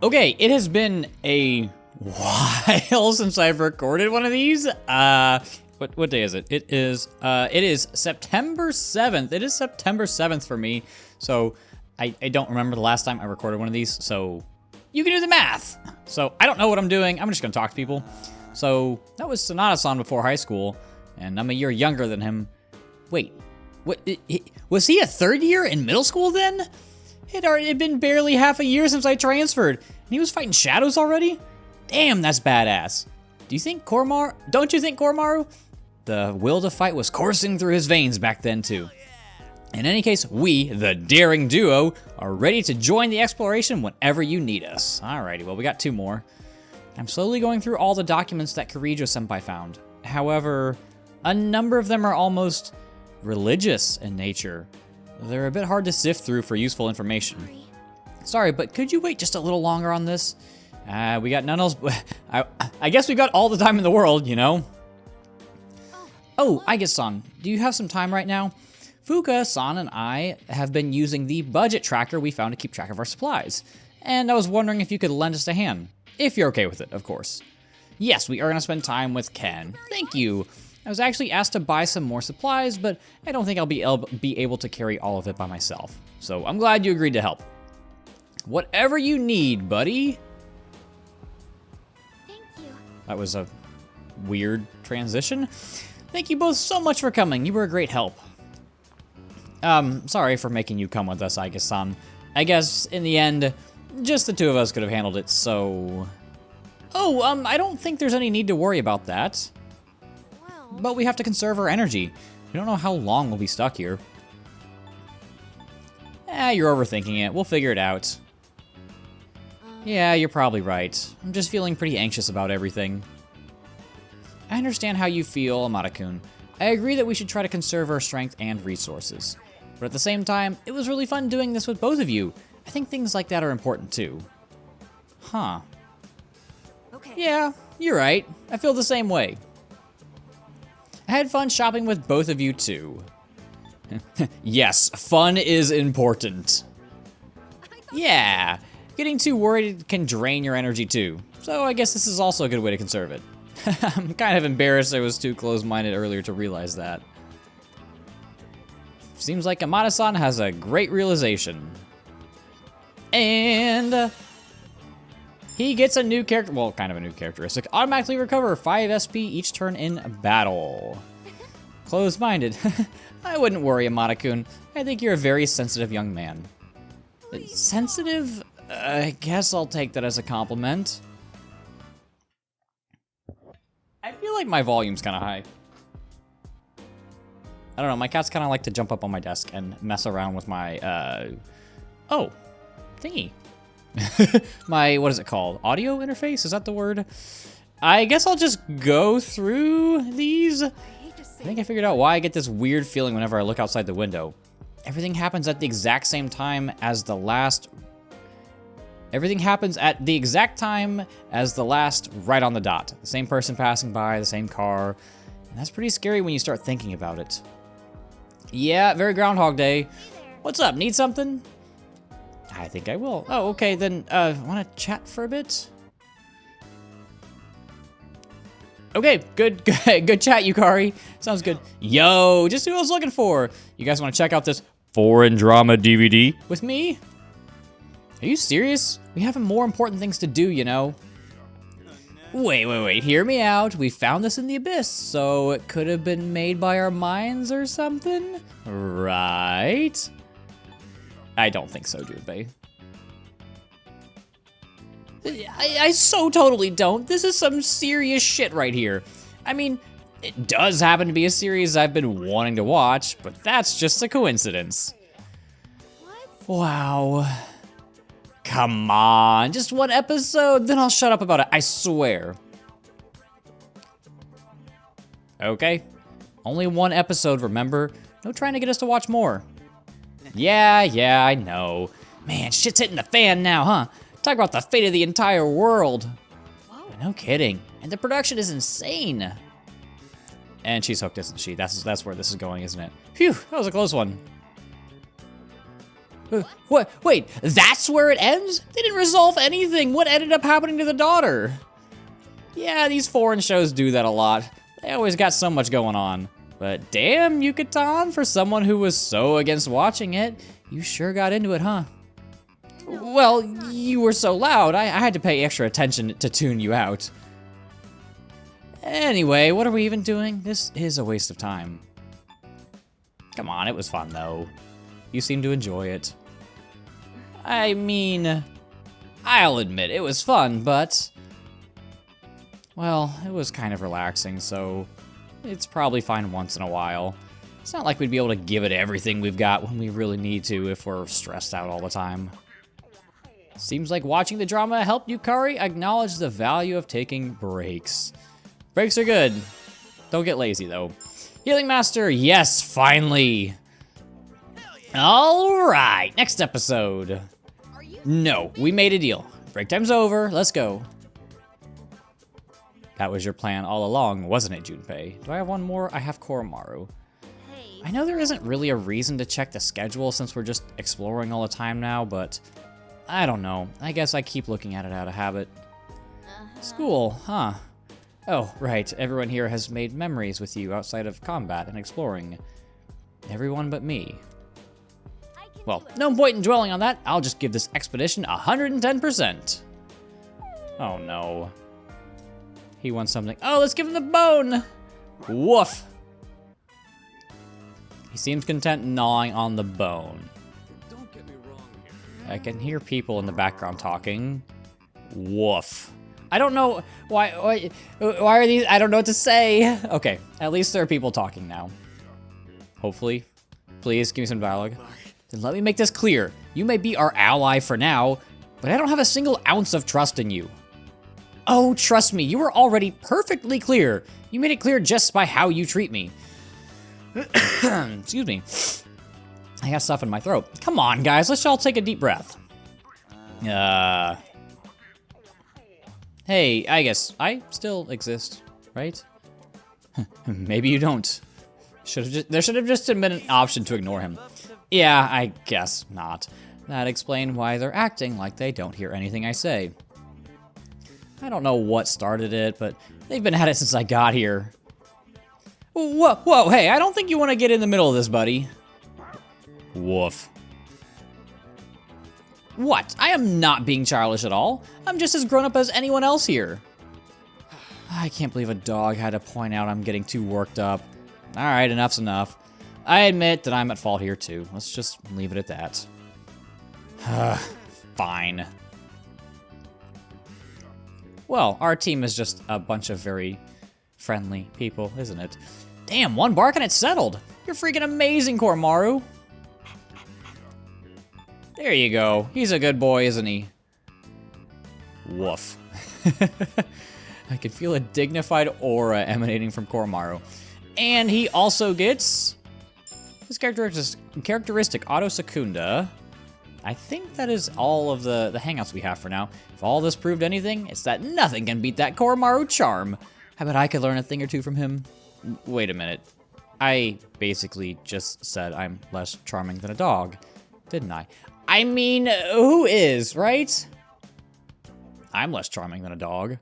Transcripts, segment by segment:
Okay, it has been a while since I've recorded one of these. What day is it? It is September 7th. It is September 7th for me. So I don't remember the last time I recorded one of these, so you can do the math. So I don't know what I'm doing. I'm just gonna talk to people. So that was Sonata-san before high school, and I'm a year younger than him. Wait, was he a third year in middle school then? It had been barely half a year since I transferred, and he was fighting shadows already? Damn, that's badass. Don't you think Koromaru? The will to fight was coursing through his veins back then too. In any case, we, the daring duo, are ready to join the exploration whenever you need us. Alrighty, well we got two more. I'm slowly going through all the documents that Kirijo-senpai found. However, a number of them are almost religious in nature. They're a bit hard to sift through for useful information. Sorry, but could you wait just a little longer on this? We got none else. I guess we got all the time in the world, you know? Oh, Aigis-san, do you have some time right now? Fuka-san and I have been using the budget tracker we found to keep track of our supplies. And I was wondering if you could lend us a hand. If you're okay with it, of course. Yes, we are going to spend time with Ken. Thank you. I was actually asked to buy some more supplies, but I don't think I'll be able to carry all of it by myself. So I'm glad you agreed to help. Whatever you need, buddy. Thank you. That was a weird transition. Thank you both so much for coming. You were a great help. Sorry for making you come with us, Aigis-san. I guess, in the end, just the two of us could have handled it, so... Oh, I don't think there's any need to worry about that. Well... But we have to conserve our energy. We don't know how long we'll be stuck here. You're overthinking it. We'll figure it out. Yeah, you're probably right. I'm just feeling pretty anxious about everything. I understand how you feel, Amada-kun. I agree that we should try to conserve our strength and resources. But at the same time, it was really fun doing this with both of you. I think things like that are important too. Huh. Okay. Yeah, you're right. I feel the same way. I had fun shopping with both of you too. Yes, fun is important. Yeah, getting too worried can drain your energy too. So I guess this is also a good way to conserve it. I'm kind of embarrassed I was too close-minded earlier to realize that. Seems like Amada-san has a great realization. And he gets a new character, well, kind of a new characteristic. Automatically recover 5 SP each turn in battle. Closed-minded. I wouldn't worry, Amada-kun. I think you're a very sensitive young man. Sensitive? I guess I'll take that as a compliment. I feel like my volume's kind of high. I don't know, my cats kind of like to jump up on my desk and mess around with my, oh, thingy. My, what is it called? Audio interface? Is that the word? I guess I'll just go through these. I think I figured out why I get this weird feeling whenever I look outside the window. Everything happens at the exact same time as the last... Everything happens at the exact time as the last right on the dot. The same person passing by, the same car. And that's pretty scary when you start thinking about it. Yeah, very Groundhog Day. What's up, need something? I think I will. Oh, okay, then, wanna chat for a bit? Okay, good chat, Yukari. Sounds good. Yo, just who I was looking for. You guys wanna check out this foreign drama DVD with me? Are you serious? We have more important things to do, you know? Wait, hear me out. We found this in the abyss, so it could have been made by our minds or something? Right? I don't think so, Junpei. I so totally don't. This is some serious shit right here. I mean, it does happen to be a series I've been wanting to watch, but that's just a coincidence. What? Wow. Come on, just one episode, then I'll shut up about it, I swear. Okay, only one episode, remember? No trying to get us to watch more. Yeah, I know. Man, shit's hitting the fan now, huh? Talk about the fate of the entire world. Whoa. No kidding, and the production is insane. And she's hooked, isn't she? That's where this is going, isn't it? Phew, that was a close one. What? Wait, that's where it ends? They didn't resolve anything. What ended up happening to the daughter? Yeah, these foreign shows do that a lot. They always got so much going on. But damn, Yucatan, for someone who was so against watching it, you sure got into it, huh? Well, you were so loud, I had to pay extra attention to tune you out. Anyway, what are we even doing? This is a waste of time. Come on, it was fun though. You seem to enjoy it. I mean, I'll admit it was fun, but... well, it was kind of relaxing, so it's probably fine once in a while. It's not like we'd be able to give it everything we've got when we really need to if we're stressed out all the time. Seems like watching the drama helped Yukari acknowledge the value of taking breaks. Breaks are good. Don't get lazy, though. Healing Master, yes, finally! Alright, next episode. No, we made a deal. Break time's over, let's go. That was your plan all along, wasn't it, Junpei? Do I have one more? I have Koromaru. Hey. I know there isn't really a reason to check the schedule since we're just exploring all the time now, but I don't know. I guess I keep looking at it out of habit. School, huh? Oh, right. Everyone here has made memories with you outside of combat and exploring. Everyone but me. Well, no point in dwelling on that. I'll just give this expedition 110%. Oh no. He wants something. Oh, let's give him the bone! Woof! He seems content gnawing on the bone. Don't get me wrong here. I can hear people in the background talking. Woof. I don't know why are these? I don't know what to say. Okay, at least there are people talking now. Hopefully. Please give me some dialogue. Then let me make this clear. You may be our ally for now, but I don't have a single ounce of trust in you. Oh, trust me, you were already perfectly clear. You made it clear just by how you treat me. Excuse me. I got stuff in my throat. Come on, guys, let's all take a deep breath. Hey, Aigis, I still exist, right? Maybe you don't. There should have just been an option to ignore him. Yeah, I guess not. That explains why they're acting like they don't hear anything I say. I don't know what started it, but they've been at it since I got here. Whoa, hey, I don't think you want to get in the middle of this, buddy. Woof. What? I am not being childish at all. I'm just as grown up as anyone else here. I can't believe a dog had to point out I'm getting too worked up. Alright, enough's enough. I admit that I'm at fault here too. Let's just leave it at that. Fine. Well, our team is just a bunch of very friendly people, isn't it? Damn, one bark and it's settled. You're freaking amazing, Koromaru. There you go. He's a good boy, isn't he? Woof. I can feel a dignified aura emanating from Koromaru. And he also gets his characteristic Auto Secunda. I think that is all of the hangouts we have for now. If all this proved anything, it's that nothing can beat that Koromaru charm. I bet I could learn a thing or two from him. Wait a minute. I basically just said I'm less charming than a dog, didn't I? I mean, who is, right? I'm less charming than a dog.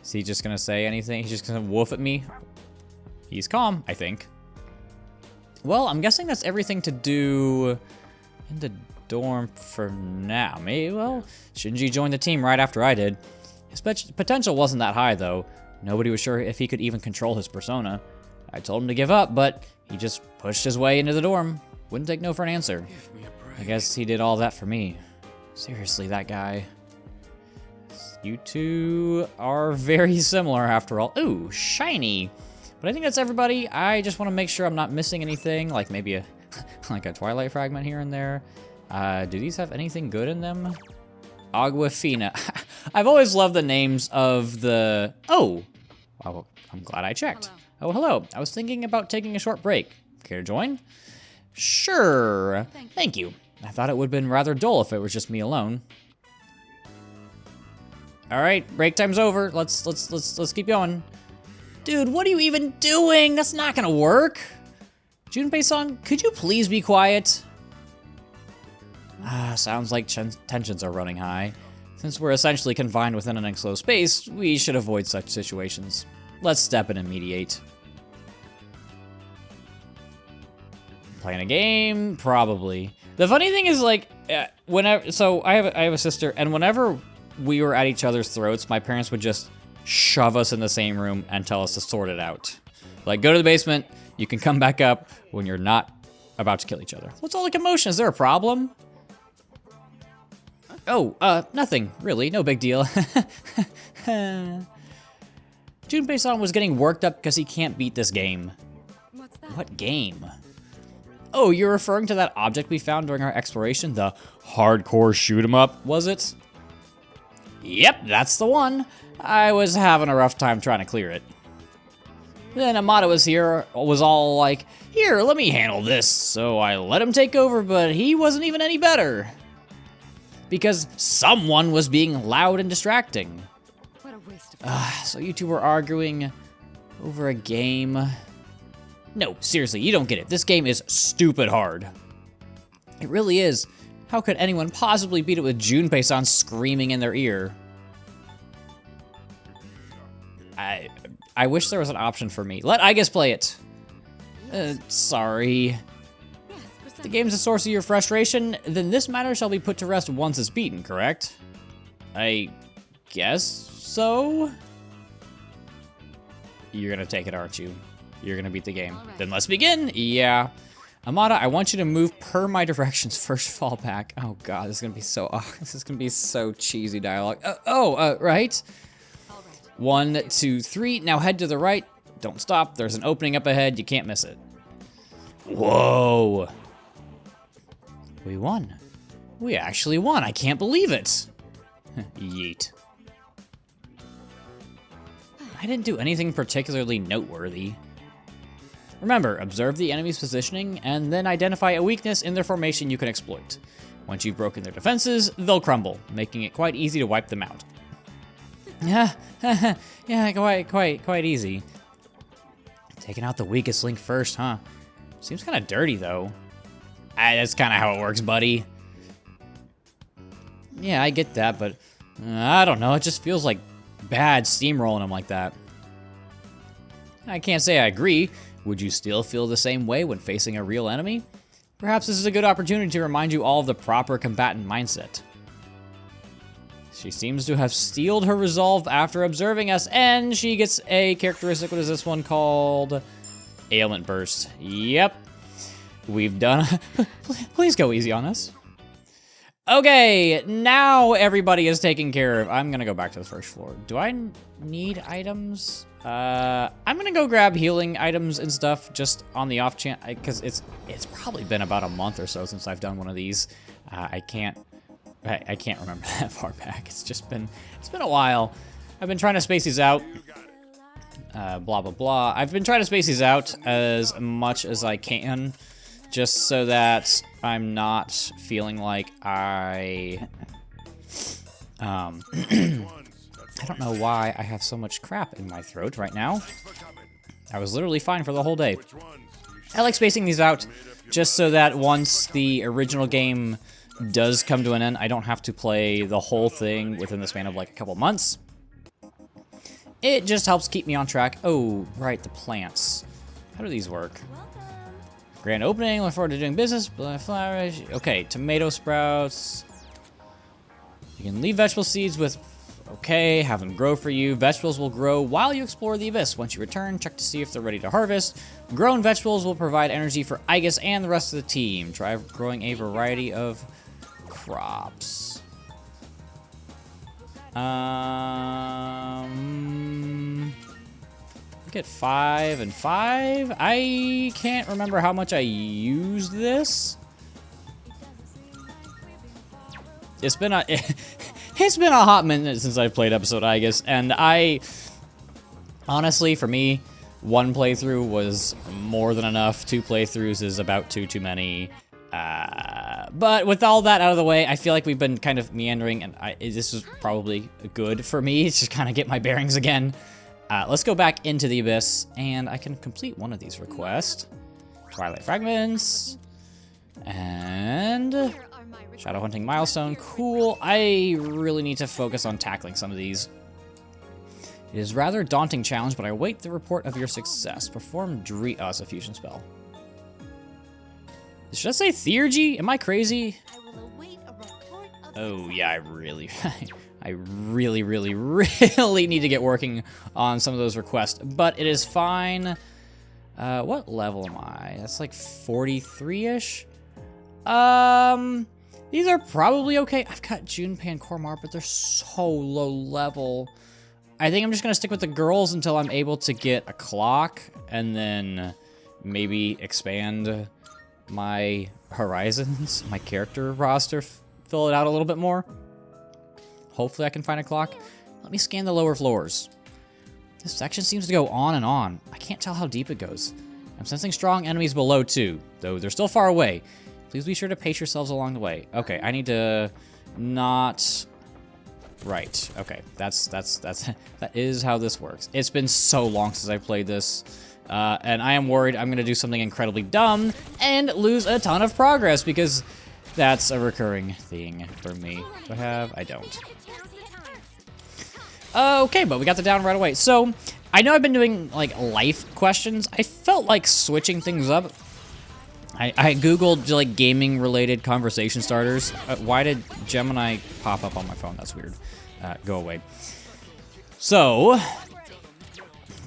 Is he just gonna say anything? He's just gonna woof at me? He's calm, I think. Well, I'm guessing that's everything to do in the dorm for now. Maybe, well, Shinji joined the team right after I did. His potential wasn't that high, though. Nobody was sure if he could even control his persona. I told him to give up, but he just pushed his way into the dorm. Wouldn't take no for an answer. I guess he did all that for me. Seriously, that guy. You two are very similar after all. Ooh, shiny. But I think that's everybody. I just want to make sure I'm not missing anything, like maybe a like a Twilight fragment here and there. Do these have anything good in them? Aguafina. I've always loved the names of the... Oh, well, I'm glad I checked. Hello. Oh, hello. I was thinking about taking a short break. Care to join? Sure. Thank you. I thought it would have been rather dull if it was just me alone. All right, break time's over. Let's keep going. Dude, what are you even doing? That's not gonna work. Junpei-san, could you please be quiet? Sounds like tensions are running high. Since we're essentially confined within an enclosed space, we should avoid such situations. Let's step in and mediate. Playing a game? Probably. The funny thing is, like, so I have a sister, and whenever we were at each other's throats, my parents would just shove us in the same room and tell us to sort it out. Like, go to the basement, you can come back up when you're not about to kill each other. What's all the commotion? Is there a problem? Oh, nothing, really, no big deal. Junpei-san was getting worked up because he can't beat this game. What's that? What game? Oh, you're referring to that object we found during our exploration? The hardcore shoot 'em up, was it? Yep, that's the one. I was having a rough time trying to clear it. Then Amada was all like, here, let me handle this. So I let him take over, but he wasn't even any better. Because someone was being loud and distracting. What a waste of So you two were arguing over a game. No, seriously, you don't get it. This game is stupid hard. It really is. How could anyone possibly beat it with Junpei-san screaming in their ear? I wish there was an option for me. Let Aigis play it. Sorry. Yes, If the precisely. game's a source of your frustration, then this matter shall be put to rest once it's beaten, correct? I guess so? You're gonna take it, aren't you? You're gonna beat the game. All right. Then let's begin! Yeah. Amada, I want you to move per my directions. First fall back. Oh god, this is gonna be so cheesy dialogue. Right? All right. 1, 2, 3. Now head to the right. Don't stop. There's an opening up ahead. You can't miss it. Whoa. We won. We actually won. I can't believe it. Yeet. I didn't do anything particularly noteworthy. Remember, observe the enemy's positioning and then identify a weakness in their formation you can exploit. Once you've broken their defenses, they'll crumble, making it quite easy to wipe them out. Yeah, quite easy. Taking out the weakest link first, huh? Seems kind of dirty, though. That's kind of how it works, buddy. Yeah, I get that, but I don't know. It just feels like bad steamrolling them like that. I can't say I agree. Would you still feel the same way when facing a real enemy? Perhaps this is a good opportunity to remind you all of the proper combatant mindset. She seems to have steeled her resolve after observing us, and she gets a characteristic. What is this one called? Ailment Burst. Yep. We've done... Please go easy on us. Okay, now everybody is taken care of. I'm gonna go back to the first floor. Do I need items? I'm gonna go grab healing items and stuff just on the off chance, because it's probably been about a month or so since I've done one of these. I can't remember that far back. It's been a while. I've been trying to space these out. Blah, blah, blah. I've been trying to space these out as much as I can, just so that I'm not feeling like I don't know why I have so much crap in my throat right now. I was literally fine for the whole day. I like spacing these out just so that once the original game does come to an end, I don't have to play the whole thing within the span of like a couple months. It just helps keep me on track. Oh, right, the plants. How do these work? Grand opening, look forward to doing business. Flourish. Okay, tomato sprouts. You can leave vegetable seeds with... Okay, have them grow for you. Vegetables will grow while you explore the abyss. Once you return, check to see if they're ready to harvest. Grown vegetables will provide energy for Aigis and the rest of the team. Try growing a variety of crops. Get 5 and 5. I can't remember how much I used this. It's been a hot minute since I've played episode Aigis, and honestly, for me, 1 playthrough was more than enough. 2 playthroughs is about too many. But with all that out of the way, I feel like we've been kind of meandering, and this is probably good for me to just kind of get my bearings again. Let's go back into the abyss, and I can complete one of these requests. Twilight Fragments, and... Here are my Shadow hunting milestone, cool. I really need to focus on tackling some of these. It is rather a daunting challenge, but I await the report of your success. Perform it's a fusion spell. Should I say Theurgy? Am I crazy? I will await a report of Oh yeah, I really need to get working on some of those requests, but it is fine. What level am I? That's like 43-ish. These are probably okay. I've got Junpei Kormar, but they're so low level. I think I'm just gonna stick with the girls until I'm able to get a clock, and then maybe expand my horizons, my character roster, fill it out a little bit more. Hopefully I can find a clock. Let me scan the lower floors. This section seems to go on and on. I can't tell how deep it goes. I'm sensing strong enemies below too, though they're still far away. Please be sure to pace yourselves along the way. Okay, I need to not... Right, okay, that is how this works. It's been so long since I played this, and I am worried I'm gonna do something incredibly dumb and lose a ton of progress, because that's a recurring thing for me. Do I have? I don't. Okay, but we got the down right away. So, I know I've been doing, like, life questions. I felt like switching things up. I googled, like, gaming-related conversation starters. Why did Gemini pop up on my phone? That's weird. Go away. So,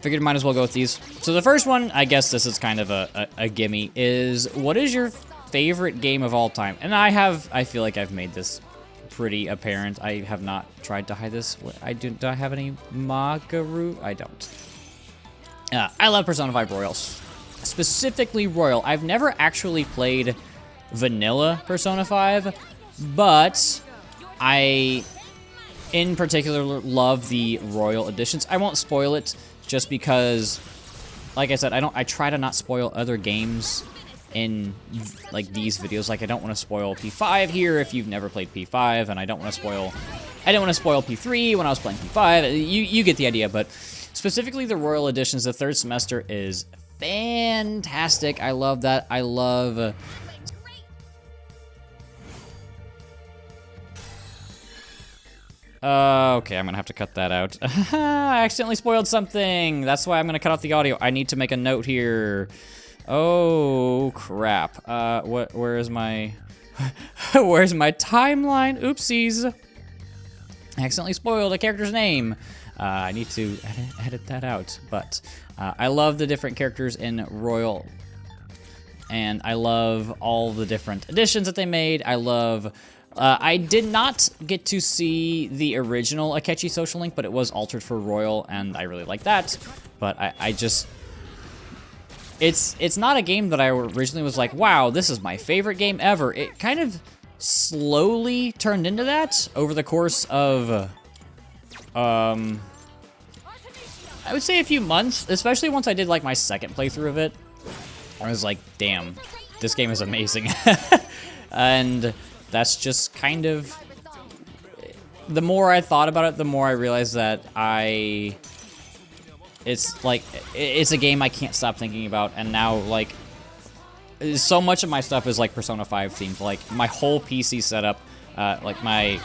figured might as well go with these. So the first one, I guess this is kind of a gimme, is what is your favorite game of all time? And I feel like I've made this pretty apparent. I have not tried to hide this. Do I have any Magaru? I don't. I love Persona 5 Royals. Specifically Royal. I've never actually played vanilla Persona 5, but I, in particular, love the Royal editions. I won't spoil it just because, like I said, I try to not spoil other games in like these videos. Like I don't want to spoil P5 here if you've never played P5, and I didn't want to spoil P3 when I was playing P5. You get the idea, but specifically the Royal editions, the third semester is fantastic. I love that. I love... okay, I'm gonna have to cut that out. I accidentally spoiled something. That's why I'm gonna cut off the audio. I need to make a note here. Oh, crap. Where is my... Where's my timeline? Oopsies. I accidentally spoiled a character's name. I need to edit that out, but I love the different characters in Royal, and I love all the different additions that they made. I love... I did not get to see the original Akechi Social Link, but it was altered for Royal, and I really like that. But I just... It's not a game that I originally was like, wow, this is my favorite game ever. It kind of slowly turned into that over the course of... I would say a few months, especially once I did like my second playthrough of it. I was like, damn, this game is amazing. And that's just kind of... The more I thought about it, the more I realized that it's like, it's a game I can't stop thinking about, and now, like, so much of my stuff is, like, Persona 5 themed. Like, my whole PC setup, like, my,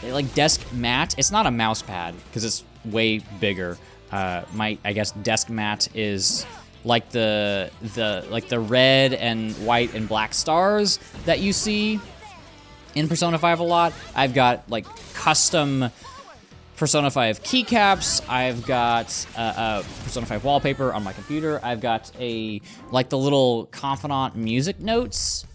like, desk mat, it's not a mouse pad, because it's way bigger. My, I guess, desk mat is like the red and white and black stars that you see in Persona 5 a lot. I've got, like, custom Persona 5 keycaps. I've got Persona 5 wallpaper on my computer. I've got like the little Confidant music notes.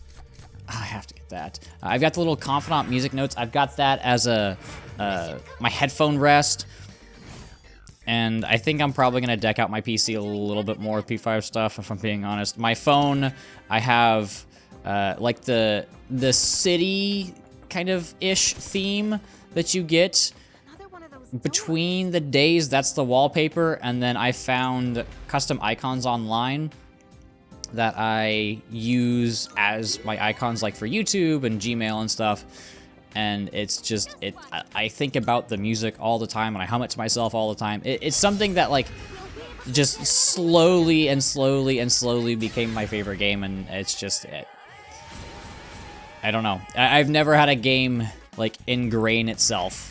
I have to get that. I've got the little Confidant music notes. I've got that as my headphone rest. And I think I'm probably gonna deck out my PC a little bit more with P5 stuff, if I'm being honest. My phone, I have like the city kind of ish theme that you get between the days. That's the wallpaper, and then I found custom icons online that I use as my icons, like for YouTube and Gmail and stuff. And it's just, I think about the music all the time, and I hum it to myself all the time. It's something that, like, just slowly and slowly and slowly became my favorite game, and it's just... I don't know. I've never had a game, like, ingrain itself.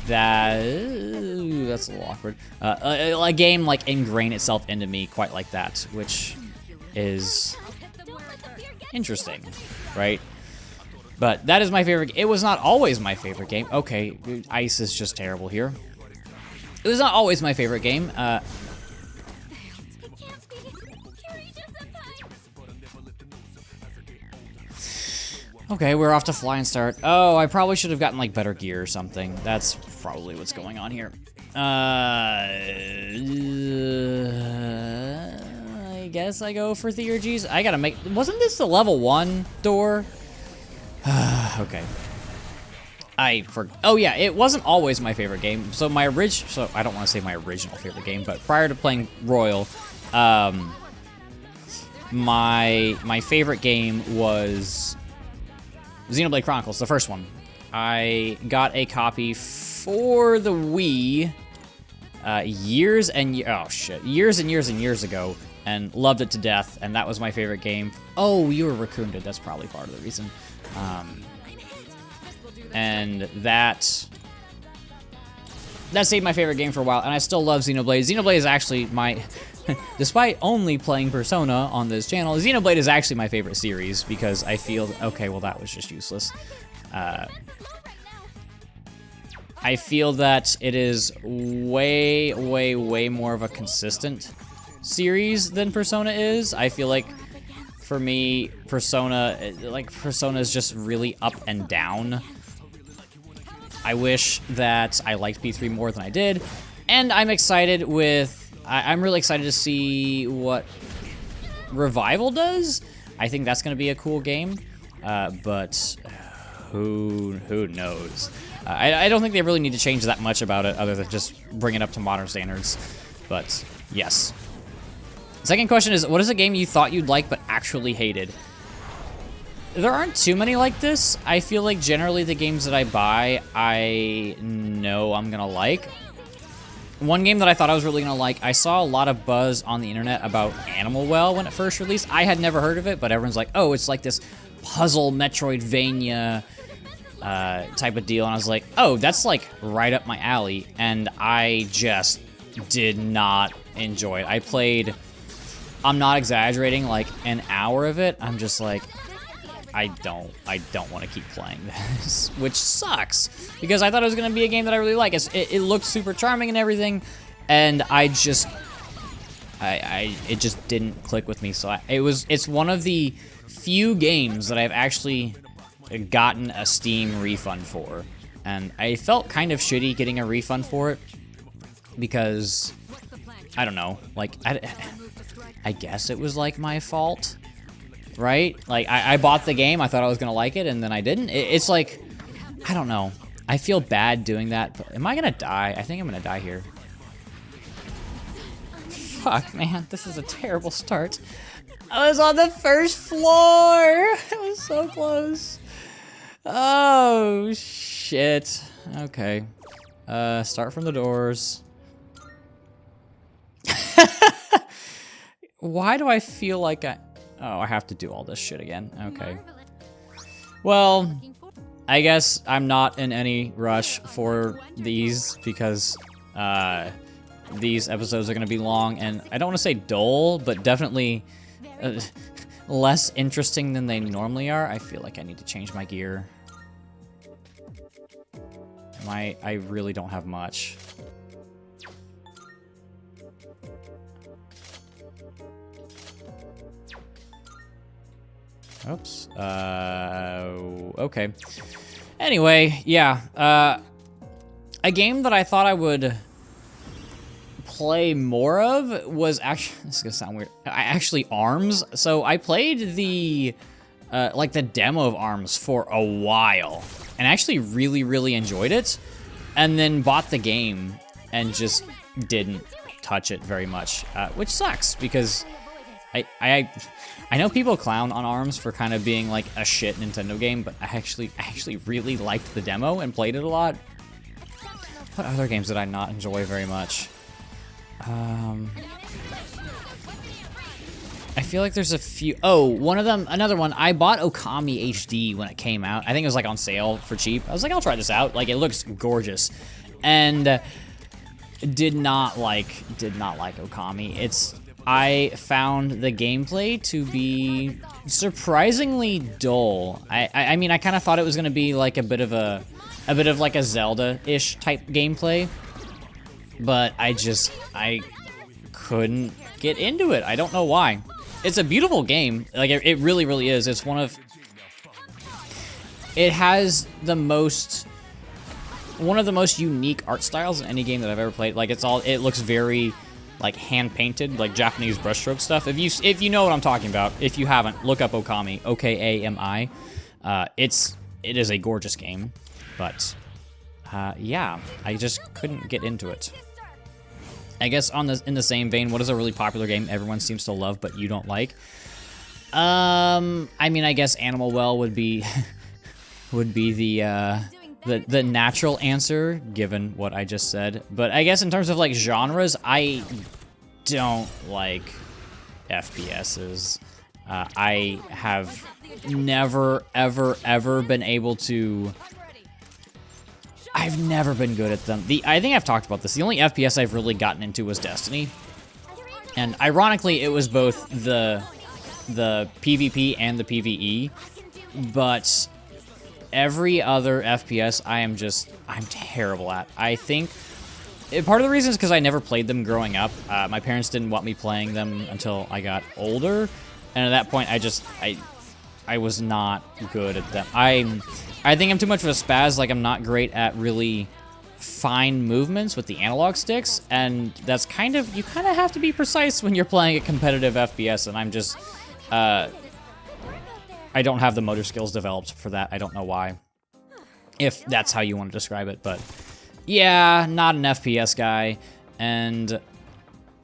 That's a little awkward. A game, like, ingrain itself into me quite like that, which is interesting, right? But that is my favorite. It was not always my favorite game. Okay, ice is just terrible here. It was not always my favorite game. Okay, we're off to flying start. Oh, I probably should have gotten, like, better gear or something. That's probably what's going on here. I guess I go for Theurgies. I gotta make... Wasn't this the level 1 door? Okay. Oh, yeah, it wasn't always my favorite game. So my so I don't want to say my original favorite game, but prior to playing Royal, my favorite game was Xenoblade Chronicles, the first one. I got a copy for the Wii years and years ago, and loved it to death, and that was my favorite game. Oh, you were Raccooned. That's probably part of the reason. And that stayed my favorite game for a while, and I still love Xenoblade. Xenoblade is actually my... Despite only playing Persona on this channel, Xenoblade is actually my favorite series because I feel... Okay, well, that was just useless. I feel that it is way, way, way more of a consistent series than Persona is. I feel like, for me, Persona is just really up and down. I wish that I liked P3 more than I did, and I'm excited with... I'm really excited to see what Revival does. I think that's going to be a cool game, but who knows? I don't think they really need to change that much about it other than just bring it up to modern standards, but yes. Second question is, what is a game you thought you'd like but actually hated? There aren't too many like this. I feel like generally the games that I buy, I know I'm gonna like. One game that I thought I was really gonna like, I saw a lot of buzz on the internet about Animal Well when it first released. I had never heard of it, but everyone's like, oh, it's like this puzzle Metroidvania type of deal. And I was like, oh, that's like right up my alley. And I just did not enjoy it. I played, I'm not exaggerating, like an hour of it. I'm just like, I don't want to keep playing this, which sucks because I thought it was going to be a game that I really like. It looked super charming and everything, and it just didn't click with me. So it's one of the few games that I've actually gotten a Steam refund for, and I felt kind of shitty getting a refund for it because I don't know, like I guess it was like my fault. Right? Like, I bought the game, I thought I was gonna like it, and then I didn't. It's like, I don't know. I feel bad doing that, but am I gonna die? I think I'm gonna die here. Fuck, man, this is a terrible start. I was on the first floor! It was so close. Oh, shit. Okay. Start from the doors. Why do I feel like Oh, I have to do all this shit again. Okay. Well, I guess I'm not in any rush for these because these episodes are going to be long, and I don't want to say dull, but definitely less interesting than they normally are. I feel like I need to change my gear. I really don't have much. Oops. Okay. Anyway, yeah. A game that I thought I would play more of was actually... This is gonna sound weird. Actually, ARMS. So I played the... like the demo of ARMS for a while. And actually really, really enjoyed it. And then bought the game and just didn't touch it very much. Which sucks, because... I know people clown on ARMS for kind of being like a shit Nintendo game, but I actually really liked the demo and played it a lot. What other games did I not enjoy very much? I feel like there's a few. Oh, one of them, another one. I bought Okami HD when it came out. I think it was like on sale for cheap. I was like, I'll try this out. Like, it looks gorgeous, and did not like Okami. I found the gameplay to be surprisingly dull. I mean, I kind of thought it was gonna be like a bit of like a Zelda-ish type gameplay, but I couldn't get into it. I don't know why. It's a beautiful game. Like, it really, really is. It's one of... It has one of the most unique art styles in any game that I've ever played. Like, it looks very, like, hand-painted, like Japanese brushstroke stuff. If you know what I'm talking about, if you haven't, look up Okami, Okami. It is a gorgeous game, but, yeah, I just couldn't get into it. I guess in the same vein, what is a really popular game everyone seems to love but you don't like? I mean, I guess Animal Well would be the natural answer given what I just said. But I guess in terms of like genres, I don't like FPSs. I have never ever been able to. I've never been good at them. I think I've talked about this. The only FPS I've really gotten into was Destiny. And ironically, it was both the PvP and the PvE. But every other FPS I'm terrible at. I think part of the reason is because I never played them growing up. My parents didn't want me playing them until I got older. And at that point, I was not good at them. I think I'm too much of a spaz. Like, I'm not great at really fine movements with the analog sticks, and that's you kind of have to be precise when you're playing a competitive FPS, and I'm just, I don't have the motor skills developed for that. I don't know why, if that's how you want to describe it, but yeah, not an FPS guy, and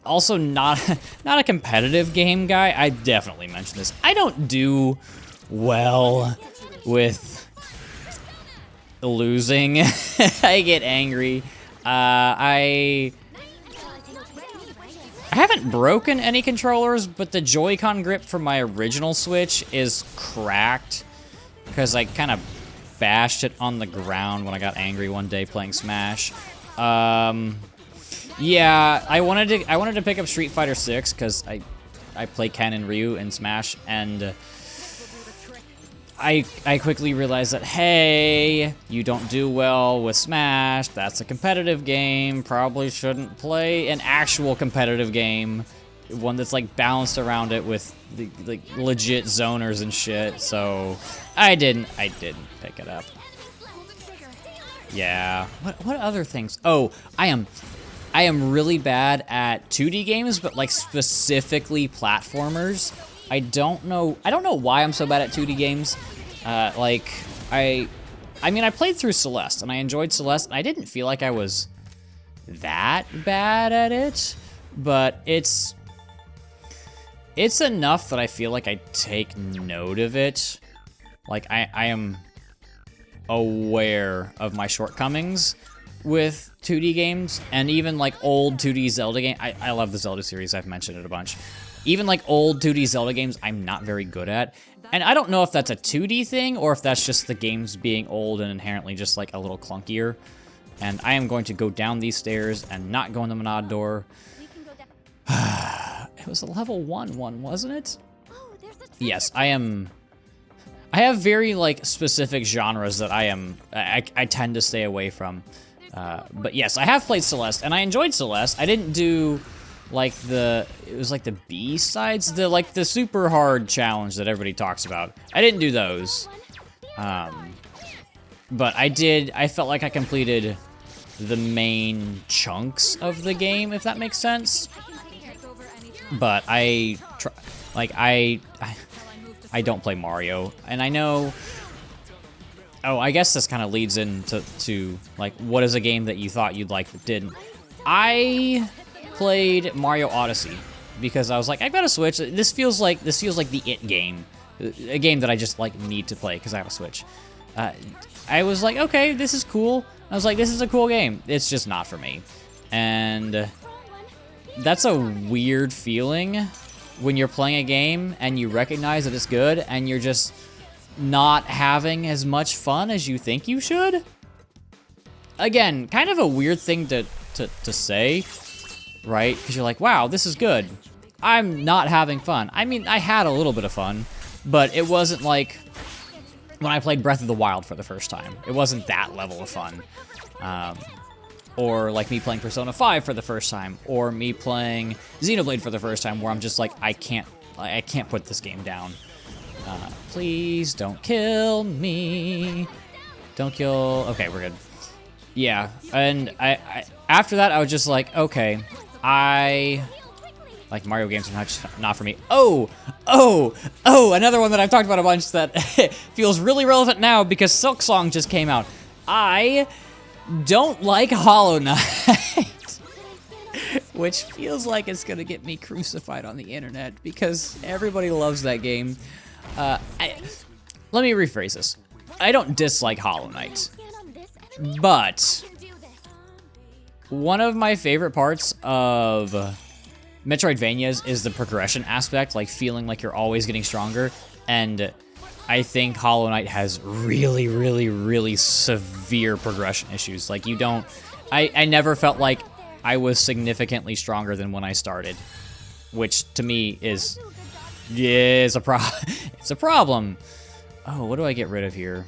also not a competitive game guy. I definitely mentioned this. I don't do well with losing. I get angry. I haven't broken any controllers, but the Joy-Con grip for my original Switch is cracked because I kind of bashed it on the ground when I got angry one day playing Smash. Yeah, I wanted to pick up Street Fighter 6 because I play Ken and Ryu in Smash, and I quickly realized that, hey, you don't do well with Smash. That's a competitive game. Probably shouldn't play an actual competitive game, one that's like balanced around it with the like legit zoners and shit. So I didn't pick it up. Yeah. What other things? Oh, I am really bad at 2D games, but like specifically platformers. I don't know why I'm so bad at 2D games. Like, I mean, I played through Celeste, and I enjoyed Celeste, and I didn't feel like I was that bad at it, but it's enough that I feel like I take note of it. Like, I am aware of my shortcomings with 2D games, and even like old 2D Zelda games. I love the Zelda series, I've mentioned it a bunch. Even like old 2D Zelda games, I'm not very good at. And I don't know if that's a 2D thing, or if that's just the games being old and inherently just like a little clunkier. And I am going to go down these stairs and not go in the Monad door. It was a level 1 one, wasn't it? Yes, I have very like specific genres that I tend to stay away from. But yes, I have played Celeste, and I enjoyed Celeste. I didn't do like it was like the B-sides, the super hard challenge that everybody talks about. I didn't do those. But I felt like I completed the main chunks of the game, if that makes sense. But I don't play Mario, and I know. Oh, I guess this kind of leads into like, what is a game that you thought you'd like but didn't? I played Mario Odyssey because I was like, I've got a Switch. This feels like the it game, a game that I just like need to play because I have a Switch. I was like, okay, this is cool. I was like, this is a cool game. It's just not for me, and that's a weird feeling when you're playing a game and you recognize that it's good and you're just not having as much fun as you think you should. Again, kind of a weird thing to say, right? Because you're like, wow, this is good. I'm not having fun. I mean, I had a little bit of fun, but it wasn't like when I played Breath of the Wild for the first time. It wasn't that level of fun. Or like me playing Persona 5 for the first time, or me playing Xenoblade for the first time, where I'm just like, I can't put this game down. Please don't kill me. Don't kill. Okay, we're good. Yeah, and I after that I was just like, okay, like Mario games are not for me. Oh, another one that I've talked about a bunch that feels really relevant now because Silk Song just came out. I don't like Hollow Knight, which feels like it's gonna get me crucified on the internet because everybody loves that game. Let me rephrase this. I don't dislike Hollow Knight, but one of my favorite parts of Metroidvanias is the progression aspect, like feeling like you're always getting stronger, and I think Hollow Knight has really, really, really severe progression issues. Like, you don't... I never felt like I was significantly stronger than when I started, which to me is... yeah, it's a problem. Oh, what do I get rid of here?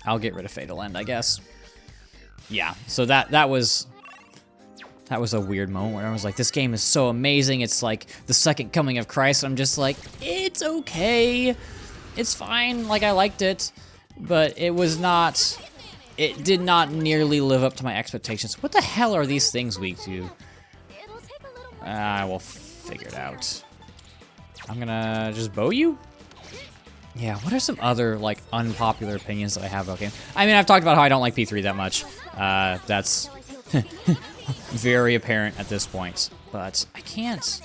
I'll get rid of Fatal End, I guess. Yeah, so that was a weird moment where I was like, this game is so amazing. It's like the second coming of Christ. I'm just like, it's okay. It's fine. Like, I liked it, but it did not nearly live up to my expectations. What the hell are these things weak to? I will figure it out. I'm gonna just bow you? Yeah, what are some other, like, unpopular opinions that I have about games? I mean, I've talked about how I don't like P3 that much. That's very apparent at this point. But I can't...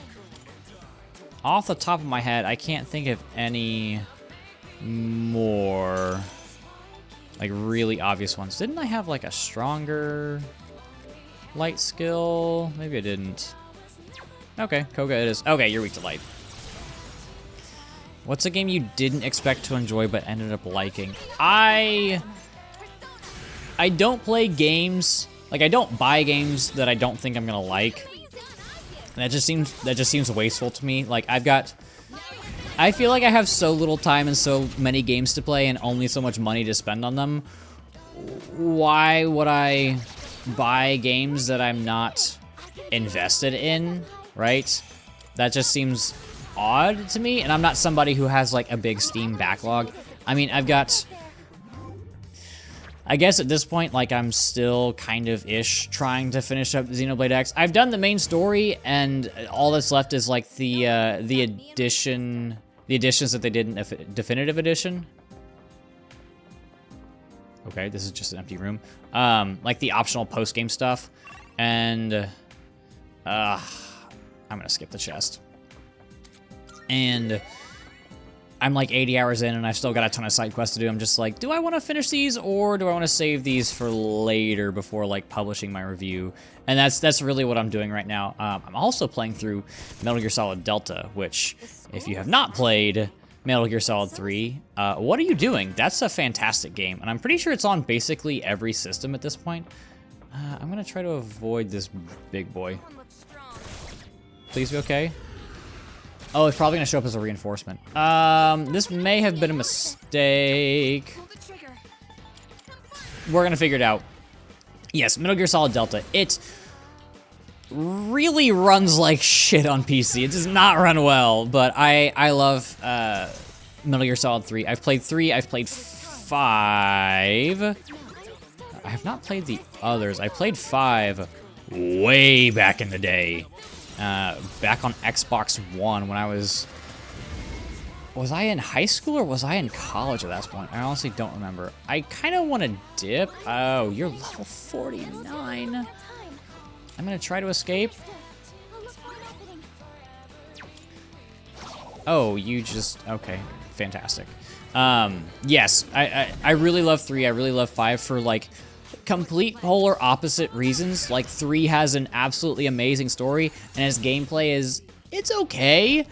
off the top of my head, I can't think of any more, like, really obvious ones. Didn't I have, like, a stronger light skill? Maybe I didn't. Okay, Koga it is. Okay, you're weak to light. What's a game you didn't expect to enjoy but ended up liking? I don't play games, like I don't buy games that I don't think I'm gonna like. And that just seems wasteful to me. Like I feel like I have so little time and so many games to play and only so much money to spend on them. Why would I buy games that I'm not invested in, right? That just seems odd to me, and I'm not somebody who has like a big Steam backlog. I mean, I guess at this point, like, I'm still kind of trying to finish up Xenoblade X. I've done the main story, and all that's left is like the additions that they did in Definitive Edition. Okay, this is just an empty room. Like the optional post-game stuff, and I'm gonna skip the chest. And I'm like 80 hours in and I've still got a ton of side quests to do. I'm just like, do I want to finish these or do I want to save these for later before like publishing my review? And that's really what I'm doing right now. I'm also playing through Metal Gear Solid Delta, which if you have not played Metal Gear Solid 3, what are you doing? That's a fantastic game. And I'm pretty sure it's on basically every system at this point. I'm going to try to avoid this big boy. Please be okay. Oh, it's probably gonna show up as a reinforcement. This may have been a mistake. We're gonna figure it out. Yes, Metal Gear Solid Delta. It really runs like shit on PC. It does not run well, but I love Metal Gear Solid 3. I've played 3, I've played 5. I have not played the others. I played 5 way back in the day. Back on Xbox One when I was I in high school or was I in college at that point? I honestly don't remember. I kind of want to dip. Oh, you're level 49. I'm going to try to escape. Oh, you just, okay, fantastic. Yes, I really love 3. I really love 5 for like complete polar opposite reasons. Like 3 has an absolutely amazing story and its gameplay is it's okay.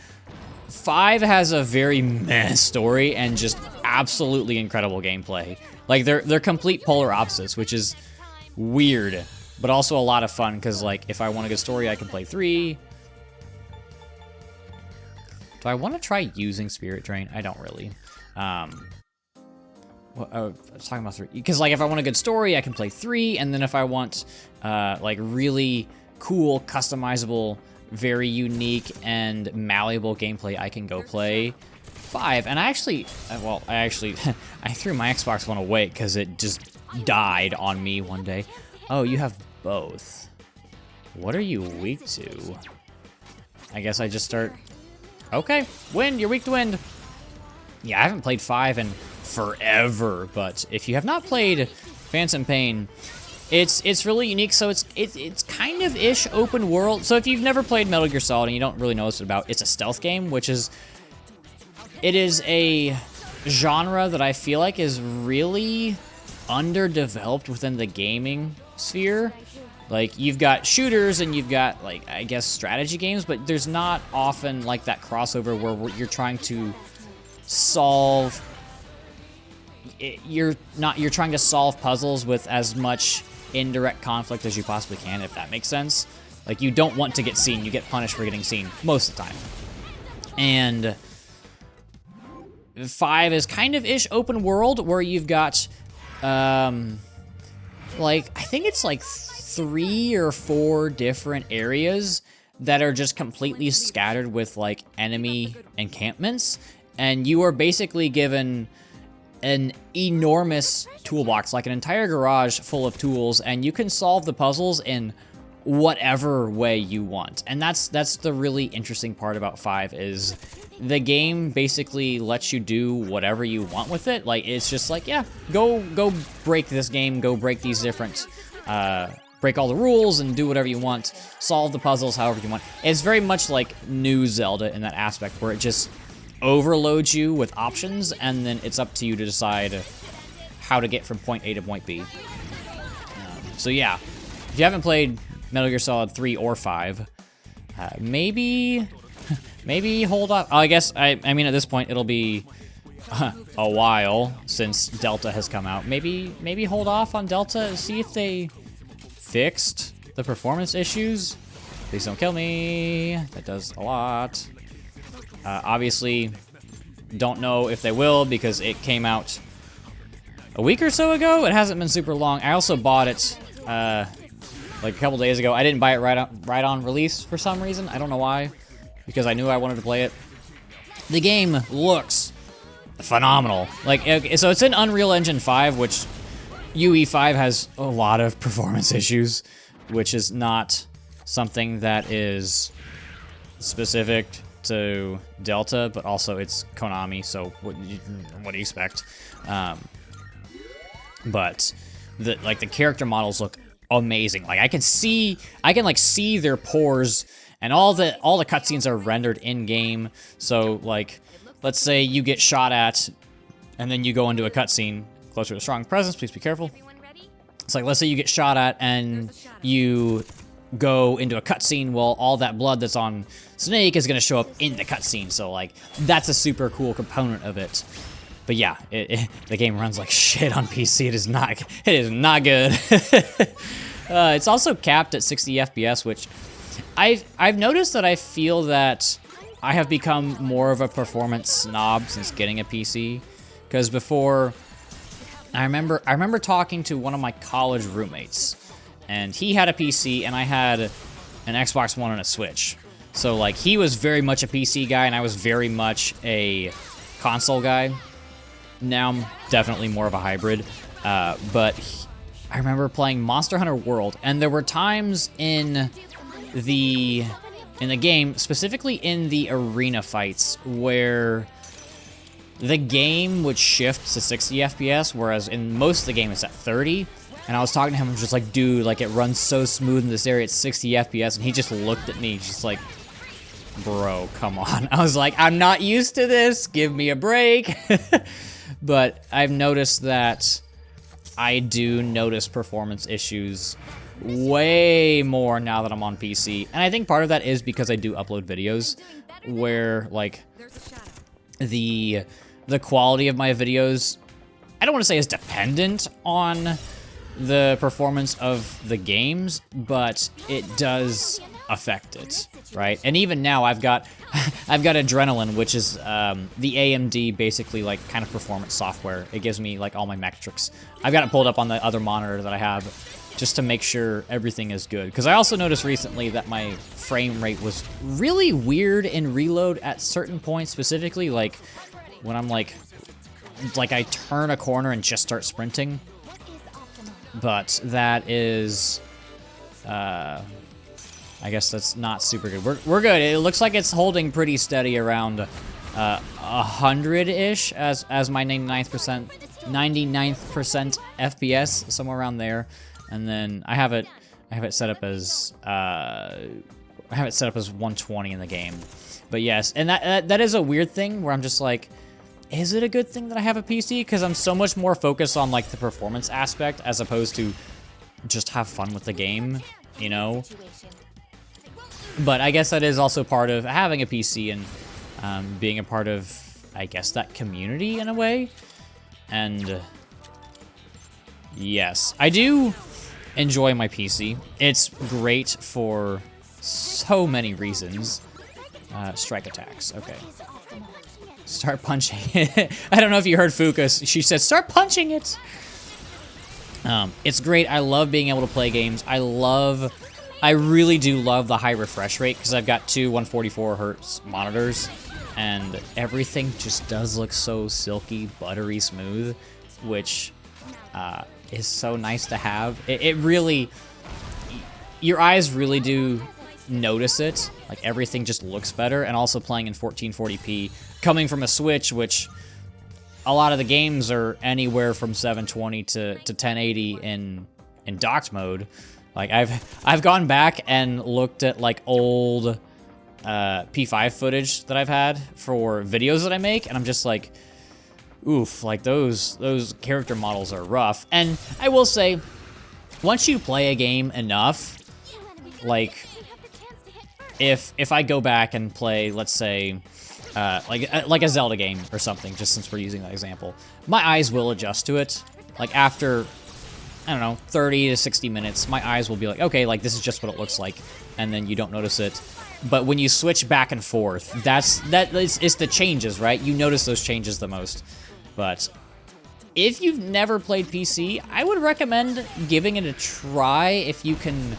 5 has a very meh story and just absolutely incredible gameplay. Like, they're complete polar opposites, which is weird, but also a lot of fun, because, like, if I want a good story, I can play 3. Do I want to try using Spirit Drain? I don't really. Well, I was talking about 3. Because, like, if I want a good story, I can play 3, and then if I want, like, really cool, customizable, very unique, and malleable gameplay, I can go play 5. And I actually, I threw my Xbox One away because it just died on me one day. Oh, you have both. What are you weak to? I guess I just start... Okay, wind, you're weak to wind. Yeah, I haven't played 5 in forever, but if you have not played Phantom Pain, it's really unique. So it's kind of ish open world. So if you've never played Metal Gear Solid and you don't really know what it's about, it's a stealth game, which is... It is a genre that I feel like is really underdeveloped within the gaming sphere. Like, you've got shooters and you've got, like, I guess strategy games, but there's not often like that crossover where you're trying to solve... You're trying to solve puzzles with as much indirect conflict as you possibly can, if that makes sense. Like, you don't want to get seen, you get punished for getting seen most of the time. And 5 is kind of ish open world where you've got, like, I think it's like 3 or 4 different areas that are just completely scattered with, like, enemy encampments, and you are basically given an enormous toolbox, like an entire garage full of tools, and you can solve the puzzles in whatever way you want. And that's the really interesting part about 5, is the game basically lets you do whatever you want with it. Like, it's just like, yeah, go break this game, go break these different, break all the rules and do whatever you want, solve the puzzles however you want. It's very much like New Zelda in that aspect, where it just overloads you with options, and then it's up to you to decide how to get from point A to point B. So yeah, if you haven't played Metal Gear Solid 3 or 5, maybe hold off. I guess, I mean, at this point, it'll be a while since Delta has come out. Maybe hold off on Delta, see if they fixed the performance issues. Please don't kill me. That does a lot. Obviously, don't know if they will, because it came out a week or so ago. It hasn't been super long. I also bought it like a couple days ago. I didn't buy it right on release for some reason. I don't know why, because I knew I wanted to play it. The game looks phenomenal. Like, so it's in Unreal Engine 5, which UE5 has a lot of performance issues, which is not something that is specific to Delta, but also it's Konami, so what do you expect? But the character models look amazing. Like, I can see their pores, and all the cutscenes are rendered in game. So, like, let's say you get shot at, and then you go into a cutscene. Closer to a strong presence, please be careful. It's like, let's say you get shot at and you go into a cutscene. Well, all that blood that's on Snake is going to show up in the cutscene. So, like, that's a super cool component of it. But yeah, the game runs like shit on PC. It is not good. It's also capped at 60 FPS, which I've noticed that I feel that I have become more of a performance snob since getting a PC. Because before, I remember talking to one of my college roommates, and he had a PC and I had an Xbox One and a Switch. So, like, he was very much a PC guy and I was very much a console guy. Now I'm definitely more of a hybrid. But I remember playing Monster Hunter World, and there were times in the game, specifically in the arena fights, where the game would shift to 60 FPS, whereas in most of the game it's at 30. And I was talking to him, I was just like, dude, like, it runs so smooth in this area, it's 60 FPS, and he just looked at me, just like, bro, come on. I was like, I'm not used to this, give me a break. But I've noticed that I do notice performance issues way more now that I'm on PC. And I think part of that is because I do upload videos where, like, the quality of my videos, I don't want to say is dependent on the performance of the games, but it does affect it, right? And even now I've got Adrenaline, which is the AMD basically like kind of performance software. It gives me like all my metrics. I've got it pulled up on the other monitor that I have just to make sure everything is good. Because I also noticed recently that my frame rate was really weird in reload at certain points, specifically like when I'm like I turn a corner and just start sprinting. But that is, I guess that's not super good. We're good. It looks like it's holding pretty steady around 100-ish as my 99th FPS, somewhere around there. And then I have it set up as 120 in the game. But yes, and that is a weird thing where I'm just like, is it a good thing that I have a PC? Because I'm so much more focused on like the performance aspect as opposed to just have fun with the game, you know? But I guess that is also part of having a PC and being a part of, I guess, that community in a way. And yes, I do enjoy my PC. It's great for so many reasons. Strike attacks, okay. Start punching it. I don't know if you heard Fuka. She said, start punching it. It's great. I love being able to play games. I really do love the high refresh rate because I've got two 144 hertz monitors and everything just does look so silky, buttery smooth, which is so nice to have. It really, your eyes really do notice it. Like everything just looks better, and also playing in 1440p, coming from a Switch, which a lot of the games are anywhere from 720 to 1080 in docked mode. Like I've gone back and looked at like old P5 footage that I've had for videos that I make, and I'm just like, oof, like those character models are rough. And I will say, once you play a game enough, like if I go back and play, let's say, like a Zelda game or something, just since we're using that example, my eyes will adjust to it. Like after, I don't know, 30 to 60 minutes, my eyes will be like, okay, like this is just what it looks like, and then you don't notice it. But when you switch back and forth, it's the changes, right? You notice those changes the most. But if you've never played PC, I would recommend giving it a try if you can.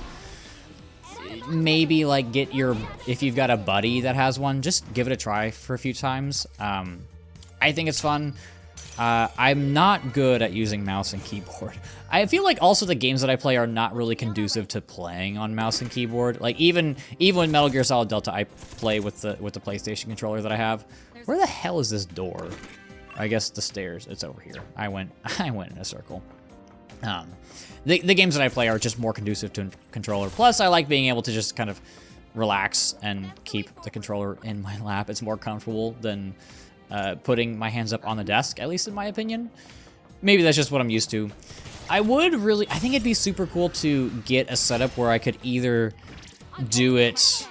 Maybe like if you've got a buddy that has one, just give it a try for a few times. I think it's fun. I'm not good at using mouse and keyboard. I feel like also the games that I play are not really conducive to playing on mouse and keyboard. Like even in Metal Gear Solid Delta, I play with the PlayStation controller that I have. Where the hell is this door? I guess the stairs. It's over here. I went in a circle. The games that I play are just more conducive to a controller. Plus, I like being able to just kind of relax and keep the controller in my lap. It's more comfortable than putting my hands up on the desk, at least in my opinion. Maybe that's just what I'm used to. I think it'd be super cool to get a setup where I could either do it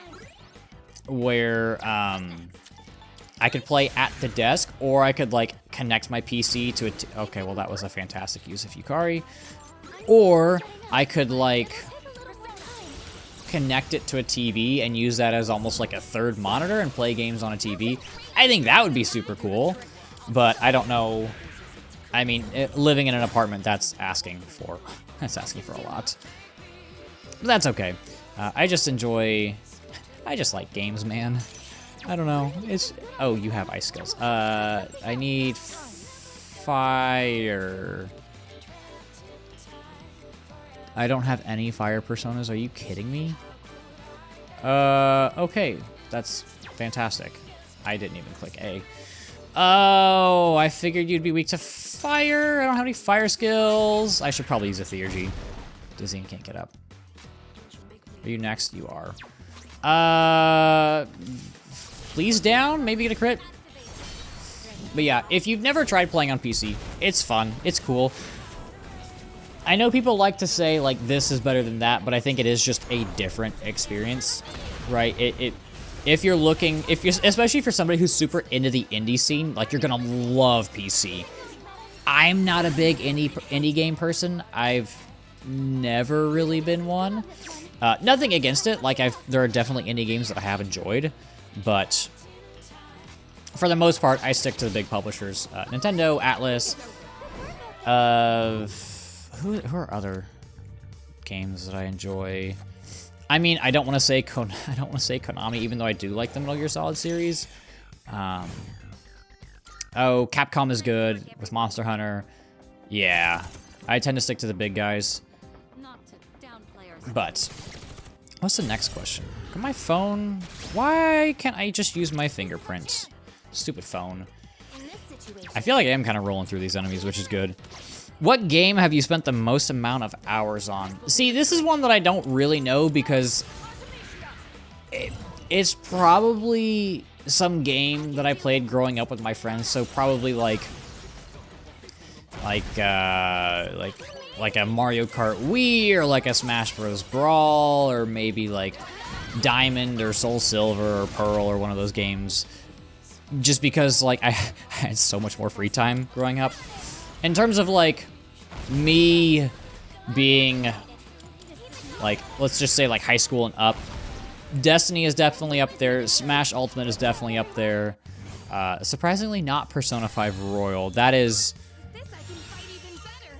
where I could play at the desk, or I could like connect my PC to it. Okay, well that was a fantastic use of Yukari. Or I could like connect it to a TV and use that as almost like a third monitor and play games on a TV. I think that would be super cool, but I don't know. I mean, living in an apartment, that's asking for a lot. But that's okay. I just like games, man. I don't know. Oh, you have ice skills. I need fire. I don't have any fire personas. Are you kidding me? Okay. That's fantastic. I didn't even click A. Oh, I figured you'd be weak to fire. I don't have any fire skills. I should probably use a Theurgy. Dizzy and can't get up. Are you next? You are. Please down. Maybe get a crit. But yeah, if you've never tried playing on PC, it's fun. It's cool. I know people like to say, like, this is better than that, but I think it is just a different experience, right? If you're looking, especially for somebody who's super into the indie scene, like, you're gonna love PC. I'm not a big indie game person. I've never really been one. Nothing against it. Like, there are definitely indie games that I have enjoyed, but for the most part, I stick to the big publishers. Nintendo, Atlas. Who are other games that I enjoy? I mean, I don't want to say Konami, even though I do like the Metal Gear Solid series. Oh, Capcom is good with Monster Hunter. Yeah, I tend to stick to the big guys. But what's the next question? Can my phone? Why can't I just use my fingerprints? Stupid phone. I feel like I am kind of rolling through these enemies, which is good. What game have you spent the most amount of hours on? See, this is one that I don't really know because it's probably some game that I played growing up with my friends. So probably like a Mario Kart Wii or like a Smash Bros. Brawl or maybe like Diamond or Soul Silver or Pearl or one of those games. Just because like I had so much more free time growing up. In terms of, like, me being, like, let's just say, like, high school and up, Destiny is definitely up there. Smash Ultimate is definitely up there. Surprisingly, not Persona 5 Royal. That is,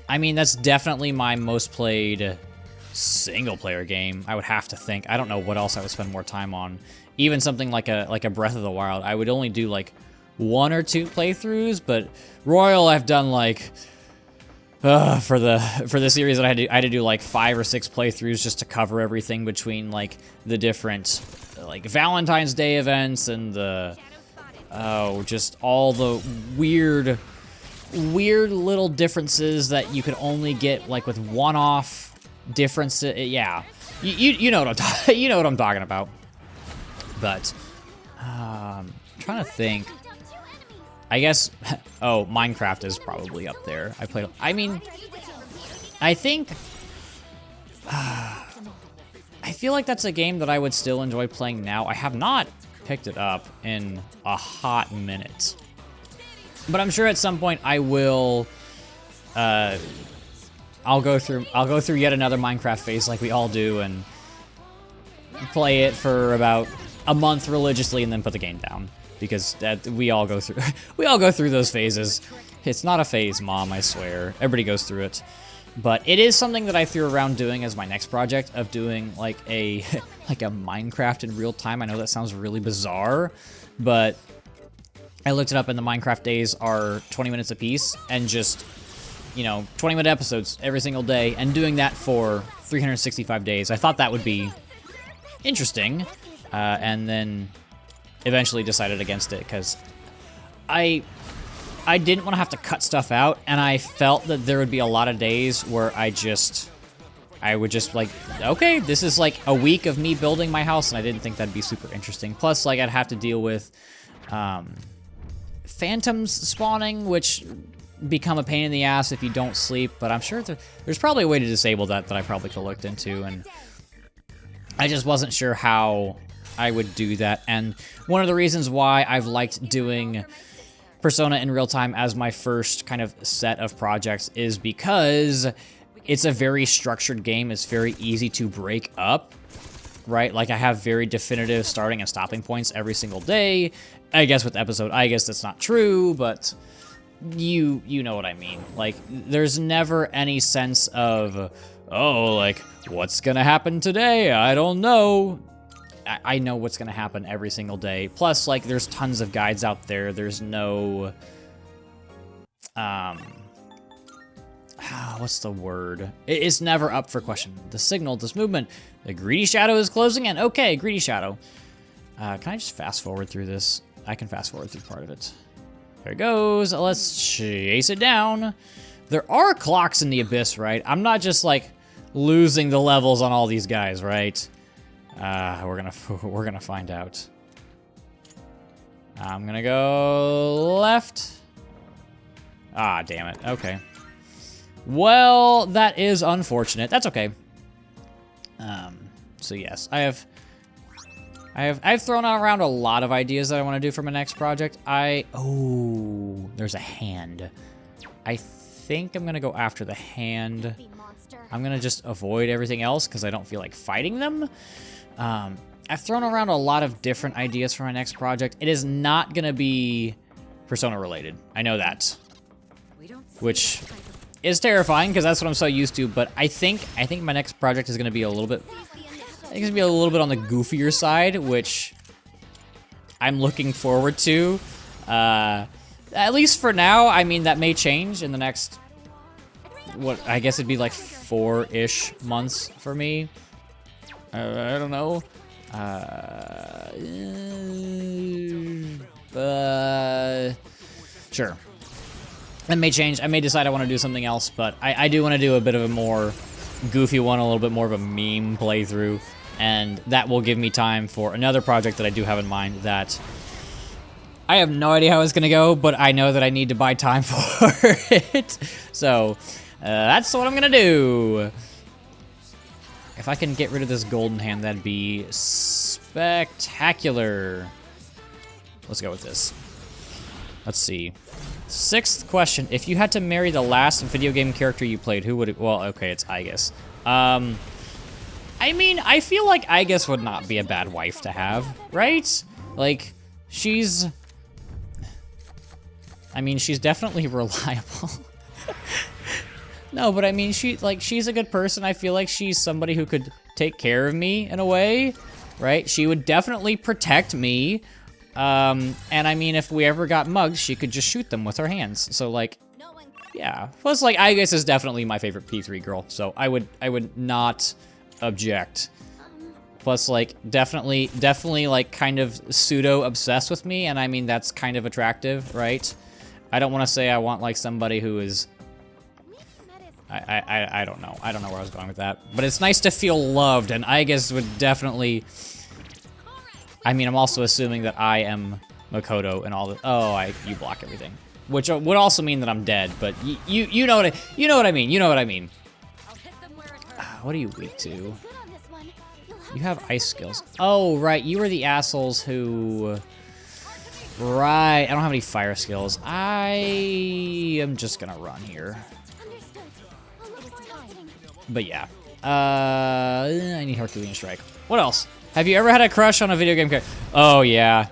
I mean, that's definitely my most played single-player game, I would have to think. I don't know what else I would spend more time on. Even something like a Breath of the Wild, I would only do, like, 1 or 2 playthroughs, but Royal I've done like for the series that I had to do like 5 or 6 playthroughs just to cover everything between like the different like Valentine's Day events and the just all the weird little differences that you could only get like with one-off differences. Yeah, you know what I'm talking about. But I'm trying to think. I guess, oh, Minecraft is probably up there. I mean, I think, I feel like that's a game that I would still enjoy playing now. I have not picked it up in a hot minute. But I'm sure at some point I will, I'll go through yet another Minecraft phase like we all do and play it for about a month religiously and then put the game down. Because we all go through those phases. It's not a phase, Mom, I swear. Everybody goes through it. But it is something that I threw around doing as my next project of doing like a Minecraft in real time. I know that sounds really bizarre, but I looked it up and the Minecraft days are 20 minutes a piece and just, 20-minute episodes every single day and doing that for 365 days. I thought that would be interesting. And then eventually decided against it because I didn't want to have to cut stuff out, and I felt that there would be a lot of days where I would just like, okay, this is like a week of me building my house, and I didn't think that'd be super interesting. Plus, like, I'd have to deal with phantoms spawning, which become a pain in the ass if you don't sleep, but I'm sure there's probably a way to disable that I probably could have looked into, and I just wasn't sure how I would do that. And one of the reasons why I've liked doing Persona in real time as my first kind of set of projects is because it's a very structured game. It's very easy to break up, right? Like, I have very definitive starting and stopping points every single day. I guess with episode Aigis that's not true, but you know what I mean. Like, there's never any sense of, oh, like, what's gonna happen today? I don't know. I know what's gonna happen every single day. Plus, like, there's tons of guides out there. There's no, what's the word? It's never up for question. The signal, this movement, the greedy shadow is closing in. Okay, greedy shadow. Can I just fast forward through this? I can fast forward through part of it. There it goes. Let's chase it down. There are clocks in the abyss, right? I'm not just, like, losing the levels on all these guys, right? We're gonna find out. I'm gonna go left. Ah, damn it. Okay. Well, that is unfortunate. That's okay. So yes, I've thrown around a lot of ideas that I want to do for my next project. Oh, there's a hand. I think I'm gonna go after the hand. I'm gonna just avoid everything else because I don't feel like fighting them. I've thrown around a lot of different ideas for my next project. It is not gonna be Persona related. I know that, which is terrifying because that's what I'm so used to. But I think my next project is gonna be a little bit. I think it's gonna be a little bit on the goofier side, which I'm looking forward to. At least for now. I mean, that may change in the next, what, I guess it'd be like 4-ish months for me. I don't know. Sure. That may change. I may decide I want to do something else, but I do want to do a bit of a more goofy one, a little bit more of a meme playthrough, and that will give me time for another project that I do have in mind that I have no idea how it's going to go, but I know that I need to buy time for it. So, that's what I'm going to do. If I can get rid of this golden hand, that'd be spectacular. Let's go with this. Let's see. 6th question. If you had to marry the last video game character you played, who would it... Well, okay, it's Aigis. I mean, I feel like Aigis would not be a bad wife to have, right? Like, she's... I mean, she's definitely reliable. No, but I mean, she's a good person. I feel like she's somebody who could take care of me in a way, right? She would definitely protect me. And I mean, if we ever got mugged, she could just shoot them with her hands. So like, yeah. Plus, like, Aigis is definitely my favorite P3 girl, so I would not object. Plus, like, definitely, like, kind of pseudo-obsessed with me, and I mean, that's kind of attractive, right? I don't want to say I want, like, somebody who is... I don't know. I don't know where I was going with that. But it's nice to feel loved, and Aigis would definitely... I mean, I'm also assuming that I am Makoto and all the... Oh, you block everything. Which would also mean that I'm dead, but you know what I mean. You know what I mean. What are you weak to? You have ice skills. Oh, right. You were the assholes who... Right. I don't have any fire skills. I am just gonna run here. But yeah. I need Herculean Strike. What else? Have you ever had a crush on a video game character? Oh, yeah.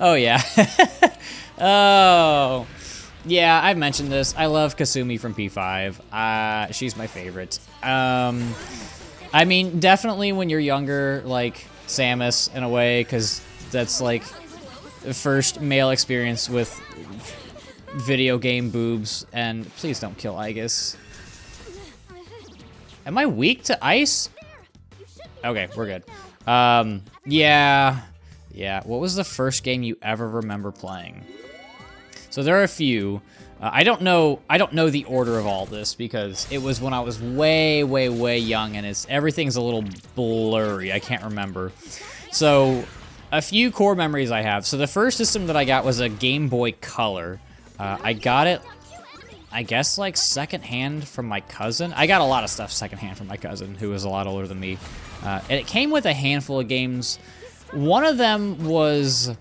Oh, yeah. Oh. Yeah, I've mentioned this. I love Kasumi from P5. She's my favorite. I mean, definitely when you're younger, like, Samus, in a way, because that's, like, the first male experience with video game boobs. And please don't kill Aigis. Am I weak to ice? Okay, we're good. Yeah. What was the first game you ever remember playing? So there are a few. I don't know the order of all this because it was when I was way, way, way young, and everything's a little blurry. I can't remember. So a few core memories I have. So the first system that I got was a Game Boy Color. I got it, I guess, like, secondhand from my cousin. I got a lot of stuff secondhand from my cousin, who was a lot older than me. And it came with a handful of games. One of them was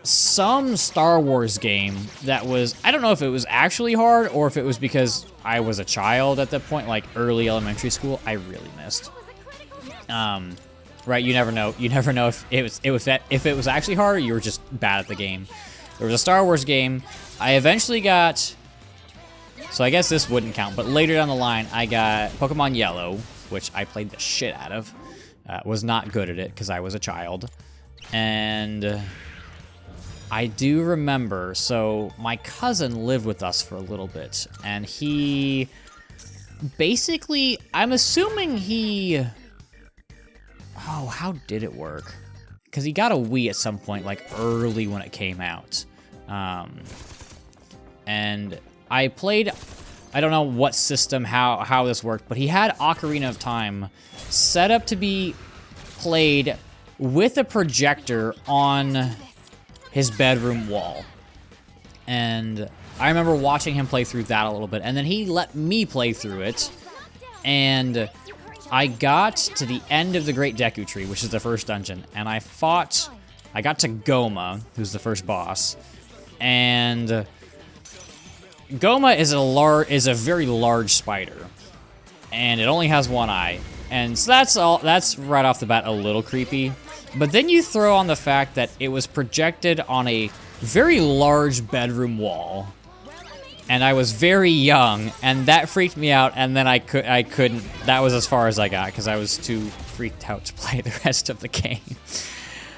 some Star Wars game that was... I don't know if it was actually hard or if it was because I was a child at that point, like early elementary school. I really missed. Right, you never know. You never know if it was actually hard or you were just bad at the game. There was a Star Wars game. I eventually got... So I guess this wouldn't count, but later down the line, I got Pokemon Yellow, which I played the shit out of. Was not good at it because I was a child. And I do remember, so my cousin lived with us for a little bit, and he basically, I'm assuming he... Oh, how did it work? Because he got a Wii at some point, like early when it came out. And I played, I don't know what system, how this worked, but he had Ocarina of Time set up to be played with a projector on his bedroom wall. And I remember watching him play through that a little bit, and then he let me play through it, and I got to the end of the Great Deku Tree, which is the first dungeon, and I got to Goma, who's the first boss, and Goma is a very large spider, and it only has one eye, and so that's right off the bat a little creepy. But then you throw on the fact that it was projected on a very large bedroom wall, and I was very young, and that freaked me out, and then I couldn't, that was as far as I got, because I was too freaked out to play the rest of the game.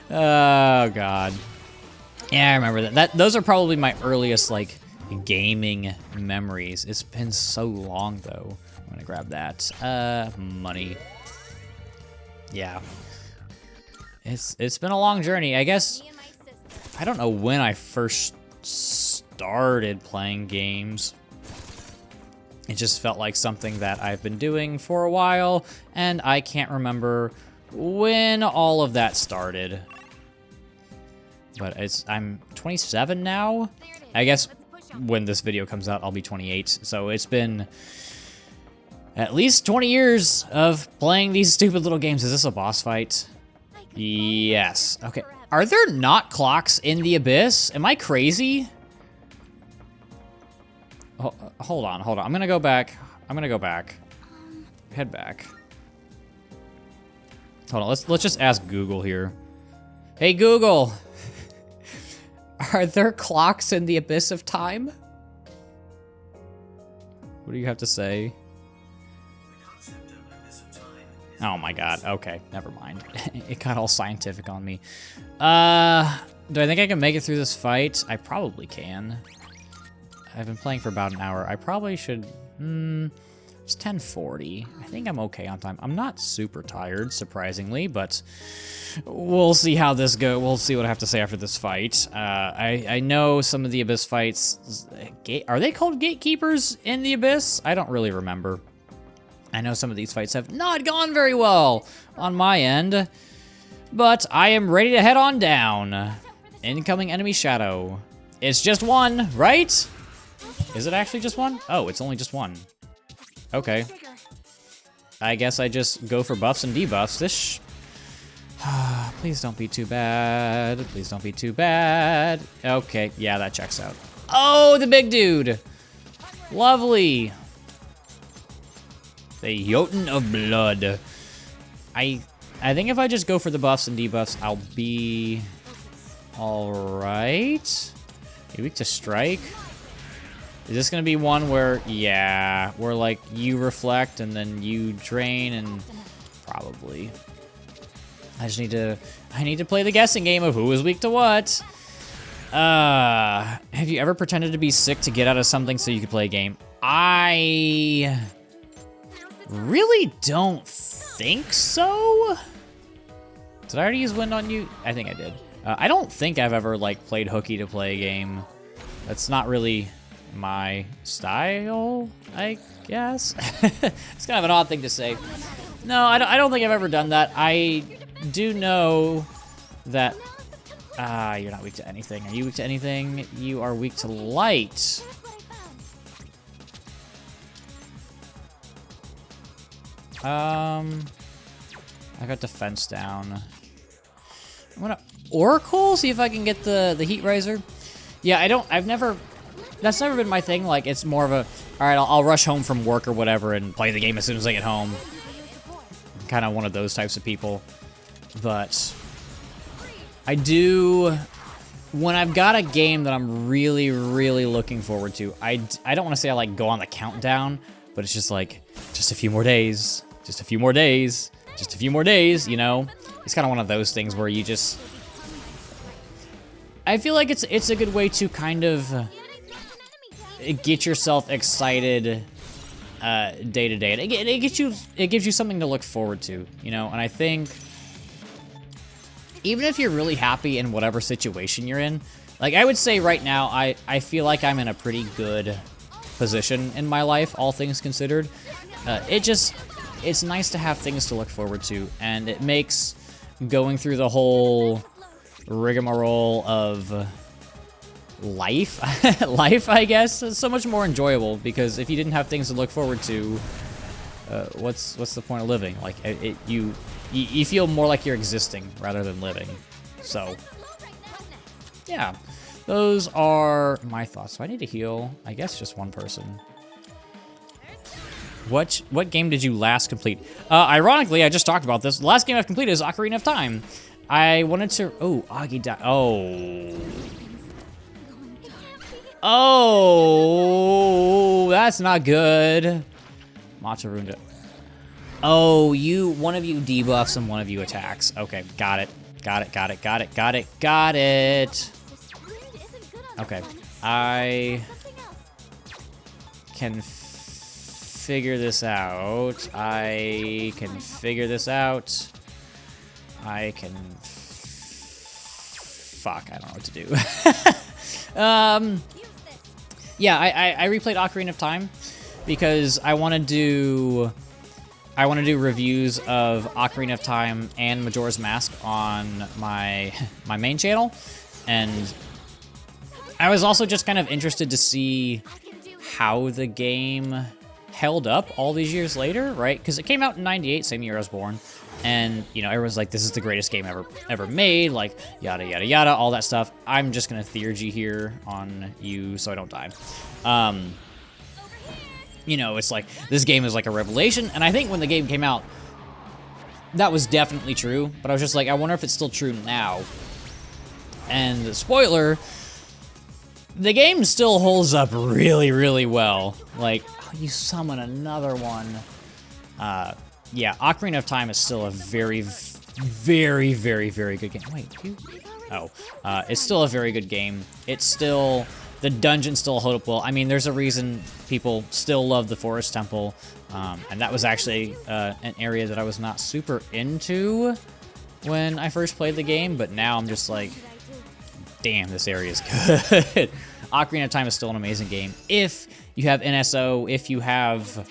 Oh, God. Yeah, I remember that. Those are probably my earliest, like, gaming memories. It's been so long, though. I'm gonna grab that. Money. Yeah. It's been a long journey. I guess, I don't know when I first started playing games. It just felt like something that I've been doing for a while, and I can't remember when all of that started. But I'm 27 now. I guess when this video comes out, I'll be 28. So it's been at least 20 years of playing these stupid little games. Is this a boss fight? Yes. Okay. Are there not clocks in the Abyss? Am I crazy? Oh, hold on. I'm gonna go back. Head back. Hold on. Let's just ask Google here. Hey Google, are there clocks in the Abyss of Time? What do you have to say? Oh my god, okay, never mind. It got all scientific on me. Do I think I can make it through this fight? I probably can. I've been playing for about an hour. I probably should, it's 10:40. I think I'm okay on time. I'm not super tired, surprisingly, but we'll see how this goes. We'll see what I have to say after this fight. I know some of the Abyss fights, are they called gatekeepers in the Abyss? I don't really remember. I know some of these fights have not gone very well on my end, but I am ready to head on down. Incoming enemy shadow. It's just one, right? Is it actually just one? Oh, it's only just one. Okay. I guess I just go for buffs and debuffs. Please don't be too bad. Please don't be too bad. Okay, yeah, that checks out. Oh, the big dude. Lovely. The Jotun of Blood. I think if I just go for the buffs and debuffs, I'll be alright. You weak to strike? Is this gonna be one where, yeah, where like you reflect and then you drain and probably. I need to play the guessing game of who is weak to what. Have you ever pretended to be sick to get out of something so you could play a game? I really don't think so. Did I already use wind on you? I think I did. I don't think I've ever like played hooky to play a game. That's not really my style, I guess. It's kind of an odd thing to say. No, I don't think I've ever done that. I do know that you're not weak to anything. Are you weak to anything? You are weak to light. I got defense down. I'm gonna Oracle, see if I can get the heat riser. Yeah, that's never been my thing. Like, it's more of a, all right, I'll rush home from work or whatever and play the game as soon as I get home. I'm kind of one of those types of people. But I do, when I've got a game that I'm really, really looking forward to, I don't want to say I like go on the countdown, but it's just like, just a few more days, just a few more days, just a few more days, you know? It's kind of one of those things where you just, I feel like it's a good way to kind of get yourself excited day to day. And it gives you something to look forward to, you know? And I think even if you're really happy in whatever situation you're in, like I would say right now, I feel like I'm in a pretty good position in my life, all things considered. It's nice to have things to look forward to, and it makes going through the whole rigmarole of life, life, I guess, is so much more enjoyable, because if you didn't have things to look forward to, what's the point of living? Like, you feel more like you're existing rather than living. So, yeah, those are my thoughts. So I need to heal, I guess, just one person. What game did you last complete? Ironically, I just talked about this. The last game I've completed is Ocarina of Time. I wanted to... Oh, Aigis died. Oh. Oh, that's not good. Matcha ruined it. Oh, one of you debuffs and one of you attacks. Okay, got it. Got it. Okay, I can figure this out. I can fuck, I don't know what to do. Yeah, I replayed Ocarina of Time because I want to do reviews of Ocarina of Time and Majora's Mask on my main channel, and I was also just kind of interested to see how the game held up all these years later, right? Because it came out in '98, same year I was born, and you know, everyone's like, this is the greatest game ever made, like yada yada yada, all that stuff. I'm just gonna theurgy here on you so I don't die. You know, it's like, this game is like a revelation, and I think when the game came out, that was definitely true, but I was just like, I wonder if it's still true now. And spoiler, the game still holds up really, really well. Like, oh, you summon another one. Yeah, Ocarina of Time is still a very, very, very, very good game. Wait, it's still a very good game. It's still, the dungeons still hold up well. I mean, there's a reason people still love the Forest Temple, and that was actually an area that I was not super into when I first played the game, but now I'm just like, damn, this area is good. Ocarina of Time is still an amazing game. If you have NSO, if you have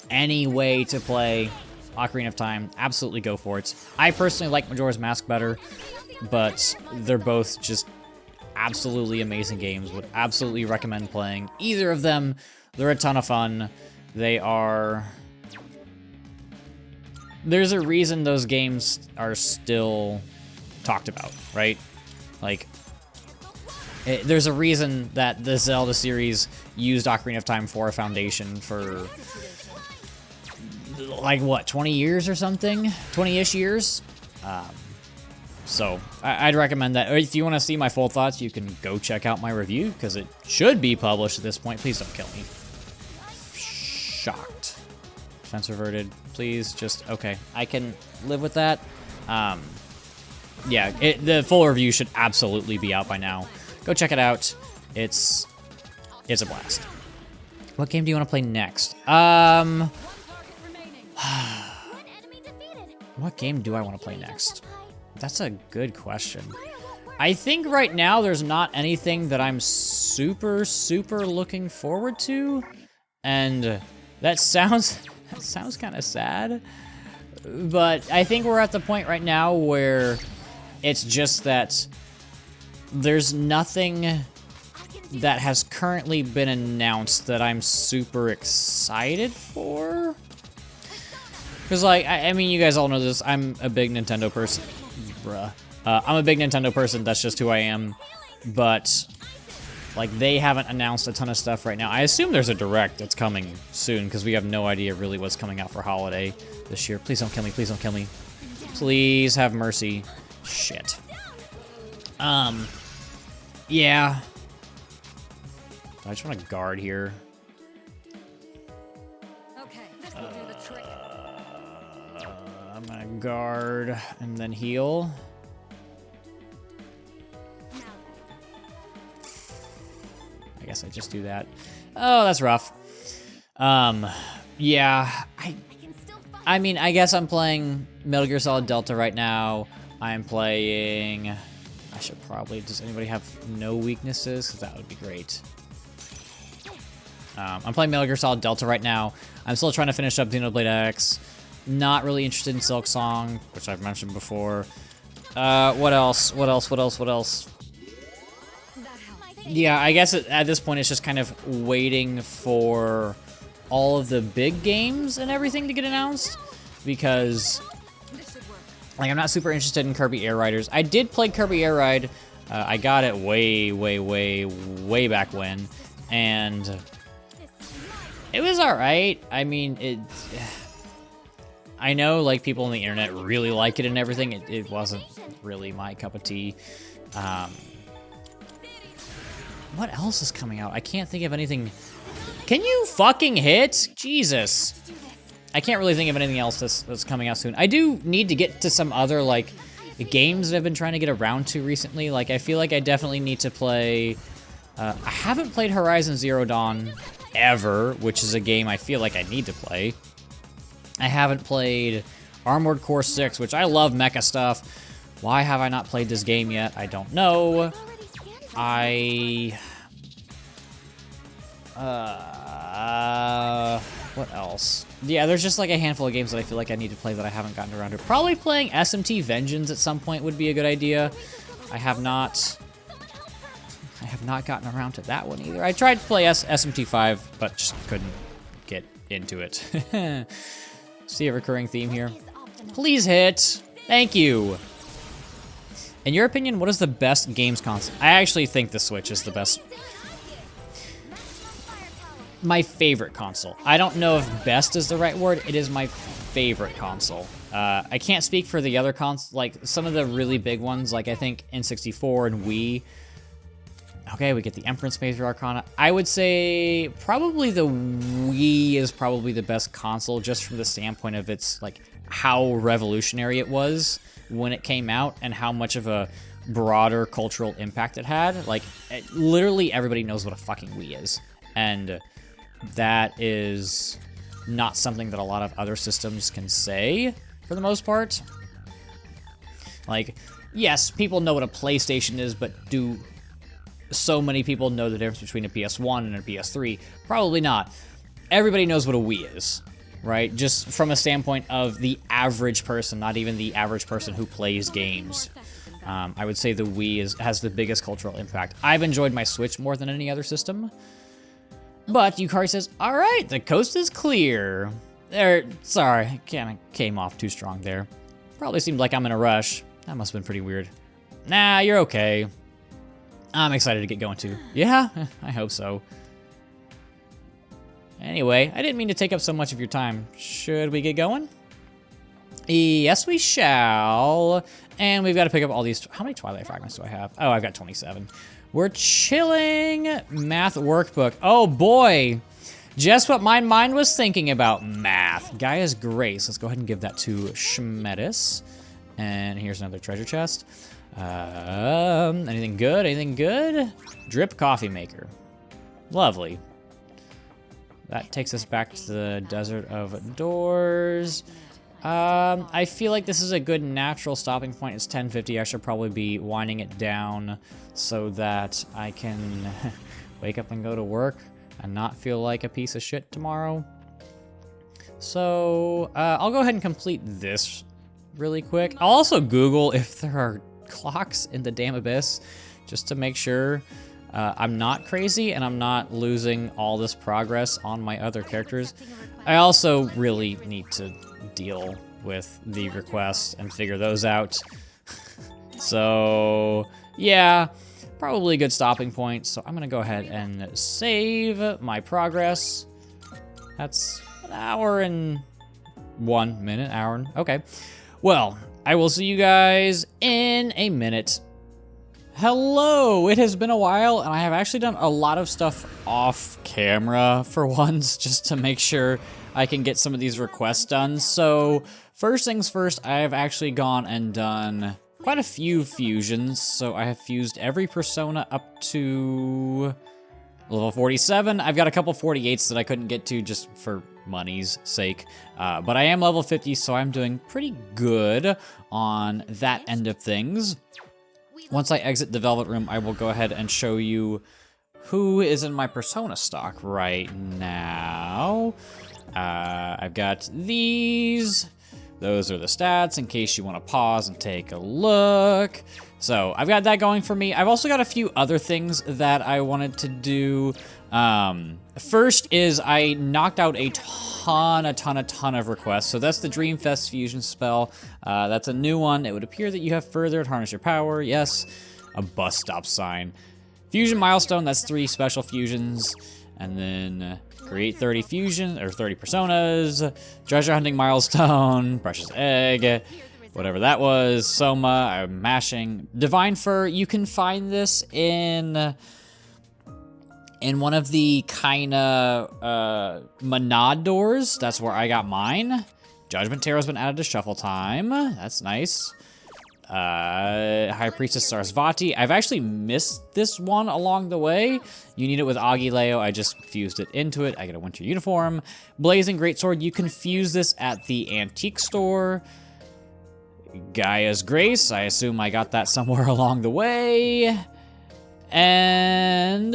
any way to play Ocarina of Time, absolutely go for it. I personally like Majora's Mask better, but they're both just absolutely amazing games. Would absolutely recommend playing either of them. They're a ton of fun. They are... There's a reason those games are still talked about, right? Like, there's a reason that the Zelda series used Ocarina of Time for a foundation for, like, what, 20 years or something? 20-ish years? So, I'd recommend that. Or if you want to see my full thoughts, you can go check out my review, because it should be published at this point. Please don't kill me. Shocked. Defense reverted. Please, just, okay. I can live with that. Yeah, the full review should absolutely be out by now. Go check it out. It's a blast. What game do you want to play next? What game do I want to play next? That's a good question. I think right now there's not anything that I'm super, super looking forward to, and that sounds kind of sad, but I think we're at the point right now where it's just that there's nothing that has currently been announced that I'm super excited for. Because, like, I mean, you guys all know this. I'm a big Nintendo person. Bruh. I'm a big Nintendo person. That's just who I am. But, like, they haven't announced a ton of stuff right now. I assume there's a Direct that's coming soon, because we have no idea really what's coming out for holiday this year. Please don't kill me. Please don't kill me. Please have mercy. Shit. Yeah. I just want to guard here. Okay, this will do the trick. I'm gonna guard and then heal. I guess I just do that. Oh, that's rough. Yeah. I mean, I guess I'm playing Metal Gear Solid Delta right now. I'm playing... I should probably... Does anybody have no weaknesses? Because that would be great. I'm playing Metal Gear Solid Delta right now. I'm still trying to finish up Xenoblade X. Not really interested in Silk Song, which I've mentioned before. What else? What else? Yeah, I guess at this point it's just kind of waiting for all of the big games and everything to get announced, because like I'm not super interested in Kirby Air Riders. I did play Kirby Air Ride. I got it way back when, and it was all right. I mean, I know like people on the internet really like it and everything. It wasn't really my cup of tea. What else is coming out? I can't think of anything. Can you fucking hit? Jesus. I can't really think of anything else that's coming out soon. I do need to get to some other, like, games that I've been trying to get around to recently. Like, I feel like I definitely need to play... I haven't played Horizon Zero Dawn ever, which is a game I feel like I need to play. I haven't played Armored Core 6, which I love mecha stuff. Why have I not played this game yet? I don't know. What else? Yeah, there's just like a handful of games that I feel like I need to play that I haven't gotten around to. Probably playing SMT Vengeance at some point would be a good idea. I have not gotten around to that one either. I tried to play SMT 5, but just couldn't get into it. See a recurring theme here? Please hit. Thank you. In your opinion, what is the best games console? I actually think the Switch is the best. My favorite console. I don't know if best is the right word. It is my favorite console. I can't speak for the other consoles, like some of the really big ones, like I think N64 and Wii. Okay, we get the Empress Major Arcana. I would say probably the Wii is probably the best console, just from the standpoint of its, like, how revolutionary it was when it came out and how much of a broader cultural impact it had. Like, literally everybody knows what a fucking Wii is. And that is not something that a lot of other systems can say, for the most part. Like, yes, people know what a PlayStation is, but do so many people know the difference between a PS1 and a PS3? Probably not. Everybody knows what a Wii is, right? Just from a standpoint of the average person, not even the average person who plays games. I would say the Wii has the biggest cultural impact. I've enjoyed my Switch more than any other system. But Yukari says, all right, the coast is clear. Sorry, I kind of came off too strong there. Probably seemed like I'm in a rush. That must have been pretty weird. Nah, you're okay. I'm excited to get going too. Yeah, I hope so. Anyway, I didn't mean to take up so much of your time. Should we get going? Yes, we shall. And we've got to pick up all these. How many Twilight Fragments do I have? Oh, I've got 27. We're chilling. Math workbook. Oh boy. Just what my mind was thinking about. Math. Gaia's Grace. Let's go ahead and give that to Schmedis. And here's another treasure chest. Anything good? Anything good? Drip coffee maker. Lovely. That takes us back to the Desert of Doors. I feel like this is a good natural stopping point. It's 10:50. I should probably be winding it down so that I can wake up and go to work and not feel like a piece of shit tomorrow. So, I'll go ahead and complete this really quick. I'll also Google if there are clocks in the damn abyss, just to make sure I'm not crazy and I'm not losing all this progress on my other characters. I also really need to deal with the requests and figure those out. So, yeah, probably a good stopping point. So I'm gonna go ahead and save my progress. That's an hour and 1 minute, okay. Well, I will see you guys in a minute. Hello, it has been a while, and I have actually done a lot of stuff off camera for once, just to make sure I can get some of these requests done. So, first things first, I have actually gone and done quite a few fusions. So I have fused every persona up to level 47. I've got a couple 48s that I couldn't get to just for money's sake. But I am level 50, so I'm doing pretty good on that end of things. Once I exit the Velvet Room, I will go ahead and show you who is in my persona stock right now. I've got these. those are the stats in case you want to pause and take a look. So I've got that going for me. I've also got a few other things that I wanted to do. First is I knocked out a ton of requests. So that's the Dreamfest fusion spell. That's a new one. It would appear that you have furthered harness your power. Yes, a bus stop sign. Fusion milestone, that's 3 special fusions. And then create 30 fusion or 30 personas. Treasure hunting milestone, precious egg, whatever that was. Soma, I'm mashing. Divine fur, you can find this in one of the kinda Monad doors. That's where I got mine. Judgment Tarot's been added to shuffle time. That's nice. High Priestess Sarasvati. I've actually missed this one along the way. You need it with Agileo. I just fused it into it. I get a winter uniform. Blazing Greatsword. You can fuse this at the antique store. Gaia's Grace. I assume I got that somewhere along the way. And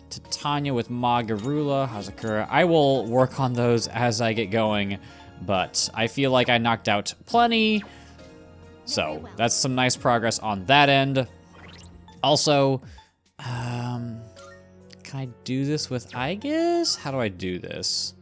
Titania with Magarula, Hazakura. I will work on those as I get going, but I feel like I knocked out plenty. So that's some nice progress on that end. Also, can I do this with Aigis? How do I do this?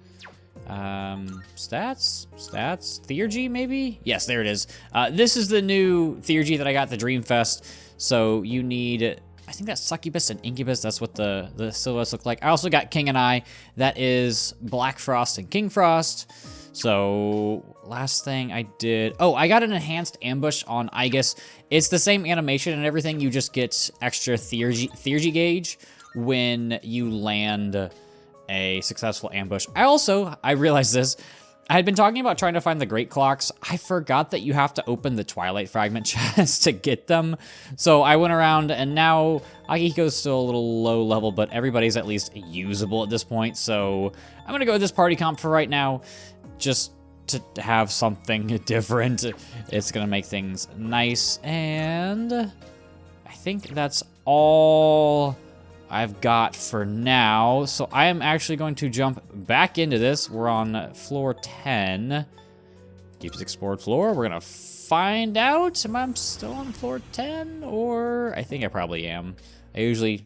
Stats, Theurgy maybe? Yes, there it is. This is the new Theurgy that I got at the Dreamfest. So you need, I think that's Succubus and Incubus. That's what the silhouettes look like. I also got King and I. That is Black Frost and King Frost. So last thing I did, oh, I got an enhanced ambush on Aigis. It's the same animation and everything. You just get extra Theurgy gauge when you land a successful ambush. I realized this. I had been talking about trying to find the Great Clocks. I forgot that you have to open the Twilight Fragment chest to get them. So I went around, and now Akihiko's still a little low level, but everybody's at least usable at this point. So I'm gonna go with this party comp for right now, just to have something different. It's gonna make things nice, and I think that's all I've got for now. So I am actually going to jump back into this. We're on floor 10. Deepest explored floor. We're gonna find out if I'm still on floor 10, or I think I probably am. I usually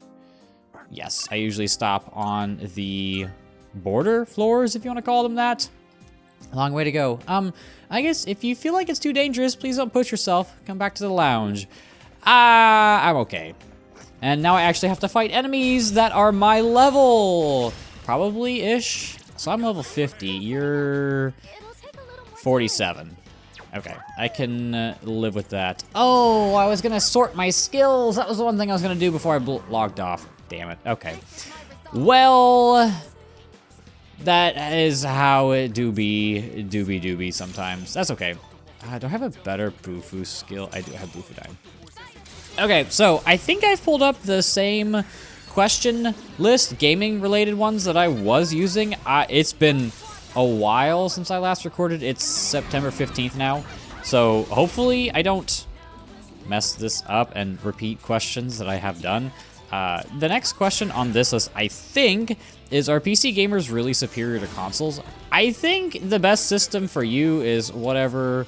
stop on the border floors, if you want to call them that. Long way to go. I guess if you feel like it's too dangerous, please don't push yourself. Come back to the lounge. I'm okay. And now I actually have to fight enemies that are my level. Probably-ish. So I'm level 50. You're 47. Okay, I can live with that. Oh, I was gonna sort my skills. That was the one thing I was gonna do before I logged off. Damn it. Okay. Well, that is how it do be sometimes. That's okay. Do I have a better Bufu skill? I do have Bufu Dime. Okay, so I think I've pulled up the same question list, gaming-related ones that I was using. It's been a while since I last recorded. It's September 15th now, so hopefully I don't mess this up and repeat questions that I have done. The next question on this list, I think, is, are PC gamers really superior to consoles? I think the best system for you is whatever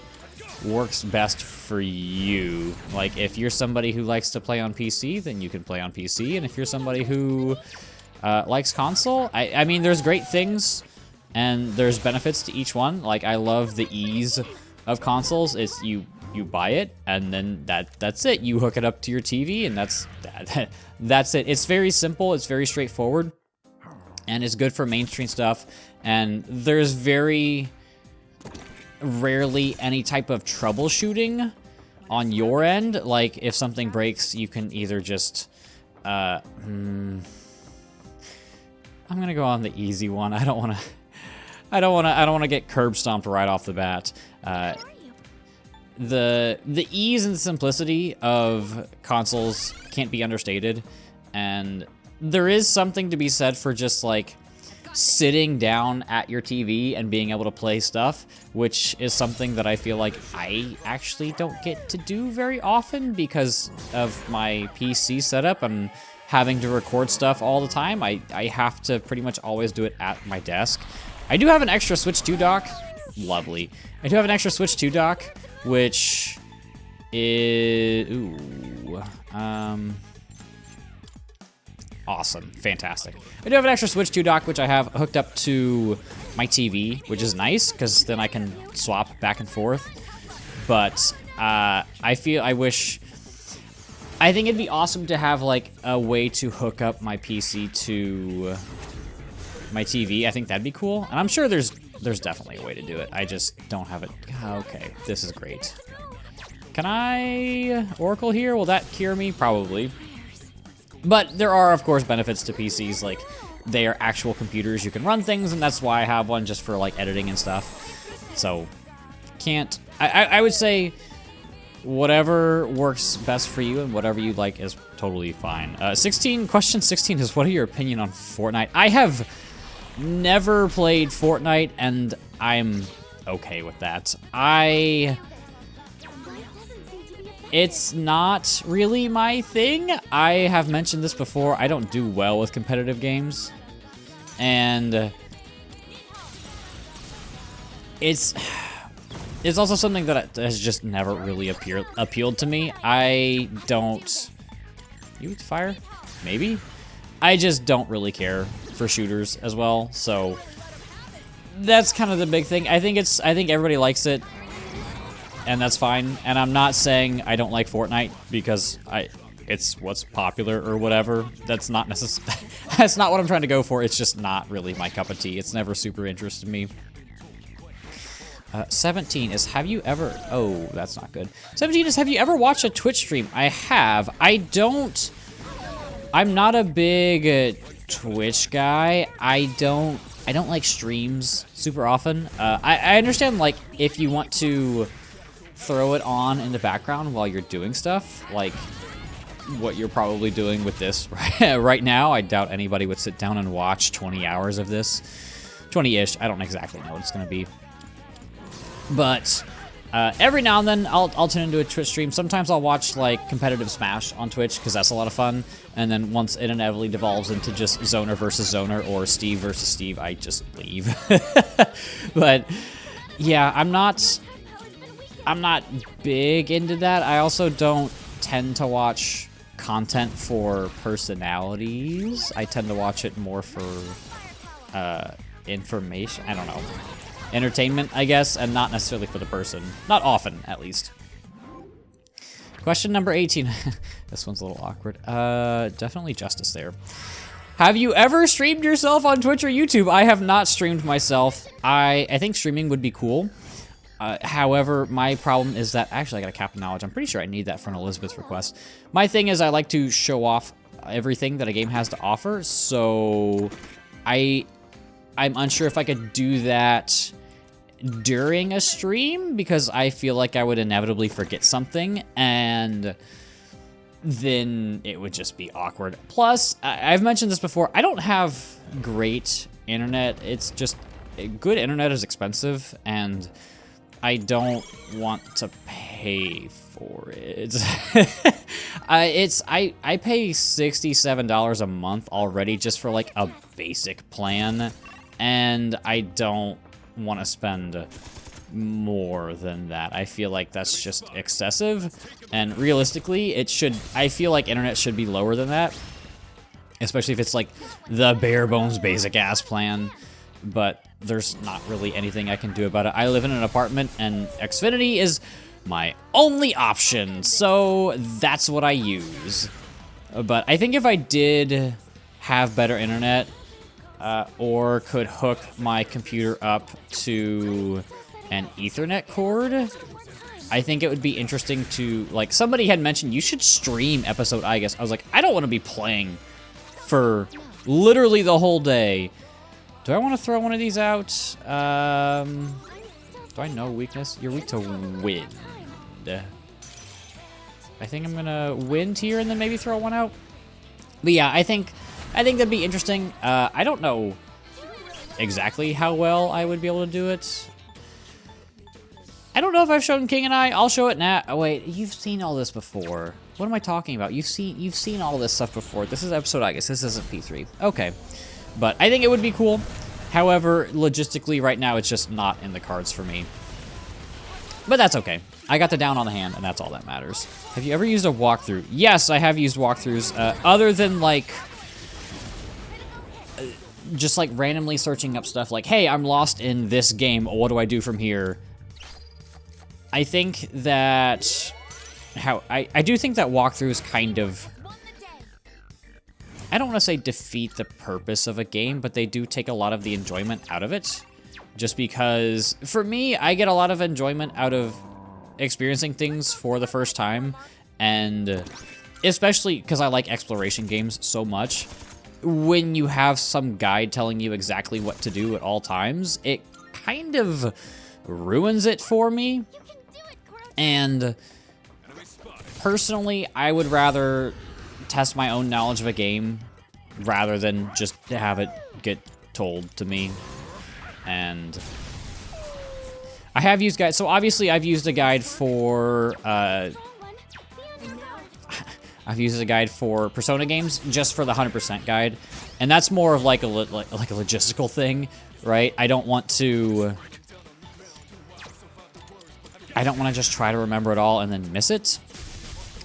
works best for you. Like, if you're somebody who likes to play on PC, then you can play on PC, and if you're somebody who likes console, I mean, there's great things, and there's benefits to each one. Like, I love the ease of consoles. It's you buy it, and then that's it. You hook it up to your TV, and that's it. It's very simple. It's very straightforward, and it's good for mainstream stuff. And there's very rarely any type of troubleshooting on your end. Like, if something breaks, you can either just I'm gonna go on the easy one. I don't want to get curb stomped right off the bat. The ease and simplicity of consoles can't be understated, and there is something to be said for just like sitting down at your TV and being able to play stuff, which is something that I feel like I actually don't get to do very often because of my PC setup and having to record stuff all the time. I have to pretty much always do it at my desk. I do have an extra Switch 2 dock lovely. I do have an extra Switch 2 dock, which is awesome, fantastic. I do have an extra Switch 2 dock, which I have hooked up to my TV, which is nice because then I can swap back and forth. But I think it'd be awesome to have like a way to hook up my PC to my TV. I think that'd be cool, and I'm sure there's definitely a way to do it. I just don't have it. Okay, this is great. Can I Oracle here? Will that cure me? Probably. But there are, of course, benefits to PCs, like they are actual computers. You can run things, and that's why I have one, just for like editing and stuff. So, I would say whatever works best for you and whatever you like is totally fine. Question 16 is, what are your opinion on Fortnite? I have never played Fortnite, and I'm okay with that. It's not really my thing. I have mentioned this before. I don't do well with competitive games. And it's also something that has just never really appealed to me. I don't... You fire? Maybe? I just don't really care for shooters as well, so that's kind of the big thing. I think everybody likes it, and that's fine. And I'm not saying I don't like Fortnite because it's what's popular or whatever. That's not that's not what I'm trying to go for. It's just not really my cup of tea. It's never super interested me. 17 is, have you ever... Oh, that's not good. 17 is, have you ever watched a Twitch stream? I have. I'm not a big Twitch guy. I don't like streams super often. I understand, like, if you want to throw it on in the background while you're doing stuff, like what you're probably doing with this right now. I doubt anybody would sit down and watch 20 hours of this. 20-ish. I don't exactly know what it's going to be. But every now and then, I'll tune into a Twitch stream. Sometimes I'll watch, like, competitive Smash on Twitch, because that's a lot of fun. And then once it inevitably devolves into just Zoner versus Zoner or Steve versus Steve, I just leave. But, yeah, I'm not big into that. I also don't tend to watch content for personalities. I tend to watch it more for information. I don't know. Entertainment, I guess, and not necessarily for the person. Not often, at least. Question number 18. This one's a little awkward. Definitely justice there. Have you ever streamed yourself on Twitch or YouTube? I have not streamed myself. I think streaming would be cool. However, my problem is that... Actually, I got a Captain Knowledge. I'm pretty sure I need that for an Elizabeth request. My thing is I like to show off everything that a game has to offer, so I'm unsure if I could do that during a stream, because I feel like I would inevitably forget something, and then it would just be awkward. Plus, I've mentioned this before, I don't have great internet. It's just... Good internet is expensive, and I don't want to pay for it. I pay $67 a month already just for like a basic plan, and I don't want to spend more than that. I feel like that's just excessive, and realistically, I feel like internet should be lower than that, especially if it's like the bare bones basic ass plan. But there's not really anything I can do about it. I live in an apartment, and Xfinity is my only option, so that's what I use. But I think if I did have better internet, or could hook my computer up to an Ethernet cord, I think it would be interesting to, like, somebody had mentioned you should stream episode Aigis. I was like, I don't want to be playing for literally the whole day. Do I want to throw one of these out? Do I know weakness? You're weak to wind. I think I'm gonna wind here and then maybe throw one out. But yeah, I think that'd be interesting. I don't know exactly how well I would be able to do it. I don't know if I've shown King and I. I'll show it now. Oh wait, you've seen all this before. What am I talking about? You've seen all this stuff before. This is episode Aigis. This isn't P3. Okay. But I think it would be cool. However, logistically right now it's just not in the cards for me. But that's okay. I got the down on the hand, and that's all that matters. Have you ever used a walkthrough? Yes, I have used walkthroughs. Other than, like, just, like, randomly searching up stuff like, hey, I'm lost in this game. What do I do from here? I think that... I do think that walkthroughs kind of... I don't want to say defeat the purpose of a game, but they do take a lot of the enjoyment out of it. Just because, for me, I get a lot of enjoyment out of experiencing things for the first time, and especially because I like exploration games so much, when you have some guide telling you exactly what to do at all times, it kind of ruins it for me. And personally, I would rather test my own knowledge of a game rather than just have it get told to me. And I have used guides. So obviously I've used a guide for Persona games, just for the 100% guide, and that's more of like a logistical thing, right? I don't want to just try to remember it all and then miss it.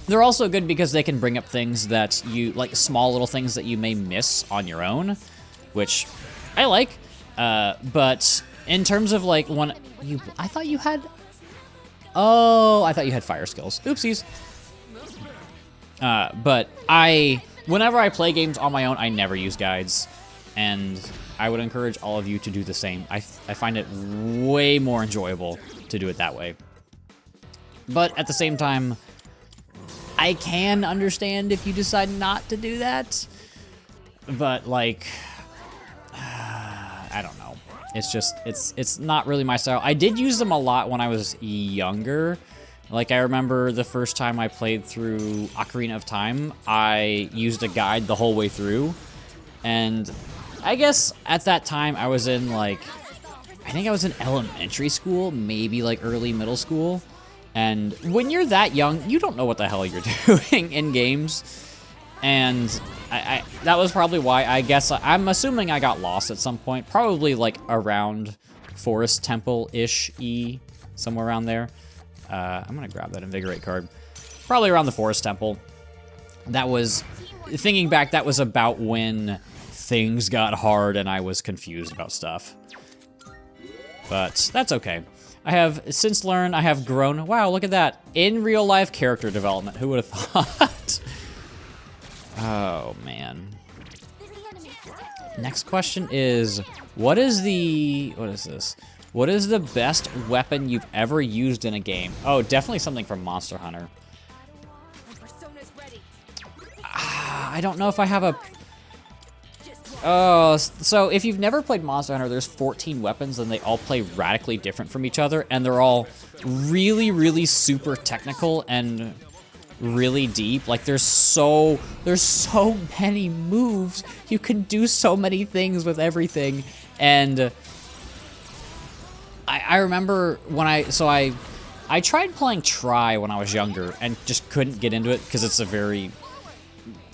They're also good because they can bring up things that you, like small little things that you may miss on your own, which I like. But in terms of like I thought you had fire skills. Oopsies. But whenever I play games on my own, I never use guides, and I would encourage all of you to do the same. I find it way more enjoyable to do it that way. But at the same time, I can understand if you decide not to do that. But like, I don't know. It's just, it's not really my style. I did use them a lot when I was younger. Like, I remember the first time I played through Ocarina of Time, I used a guide the whole way through. And I guess at that time I was in like, I think I was in elementary school, maybe like early middle school. And when you're that young, you don't know what the hell you're doing in games. And that was probably why, I guess, I'm assuming I got lost at some point. Probably like around Forest Temple-ish, somewhere around there. I'm gonna grab that Invigorate card. Probably around the Forest Temple. That was, thinking back, that was about when things got hard and I was confused about stuff. But that's okay. I have since learned, I have grown. Wow, look at that. In real life character development. Who would have thought? Oh, man. Next question is, what is this? What is the best weapon you've ever used in a game? Oh, definitely something from Monster Hunter. I don't know if I have a... Oh, so if you've never played Monster Hunter, there's 14 weapons, and they all play radically different from each other, and they're all really, really super technical and really deep. Like, there's so many moves. You can do so many things with everything, and I remember when I tried playing Try when I was younger and just couldn't get into it because it's a very...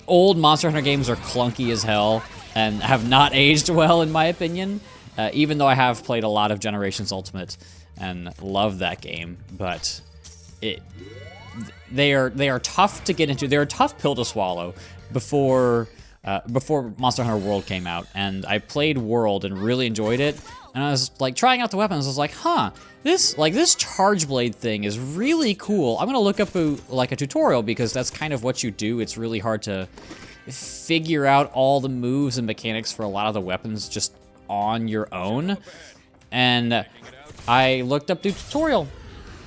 Old Monster Hunter games are clunky as hell and have not aged well, in my opinion, even though I have played a lot of Generations Ultimate and love that game, but they are tough to get into. They're a tough pill to swallow before Monster Hunter World came out, and I played World and really enjoyed it, and I was like trying out the weapons. I was like, huh, this charge blade thing is really cool. I'm gonna look up a tutorial, because that's kind of what you do. It's really hard to figure out all the moves and mechanics for a lot of the weapons just on your own. And I looked up the tutorial,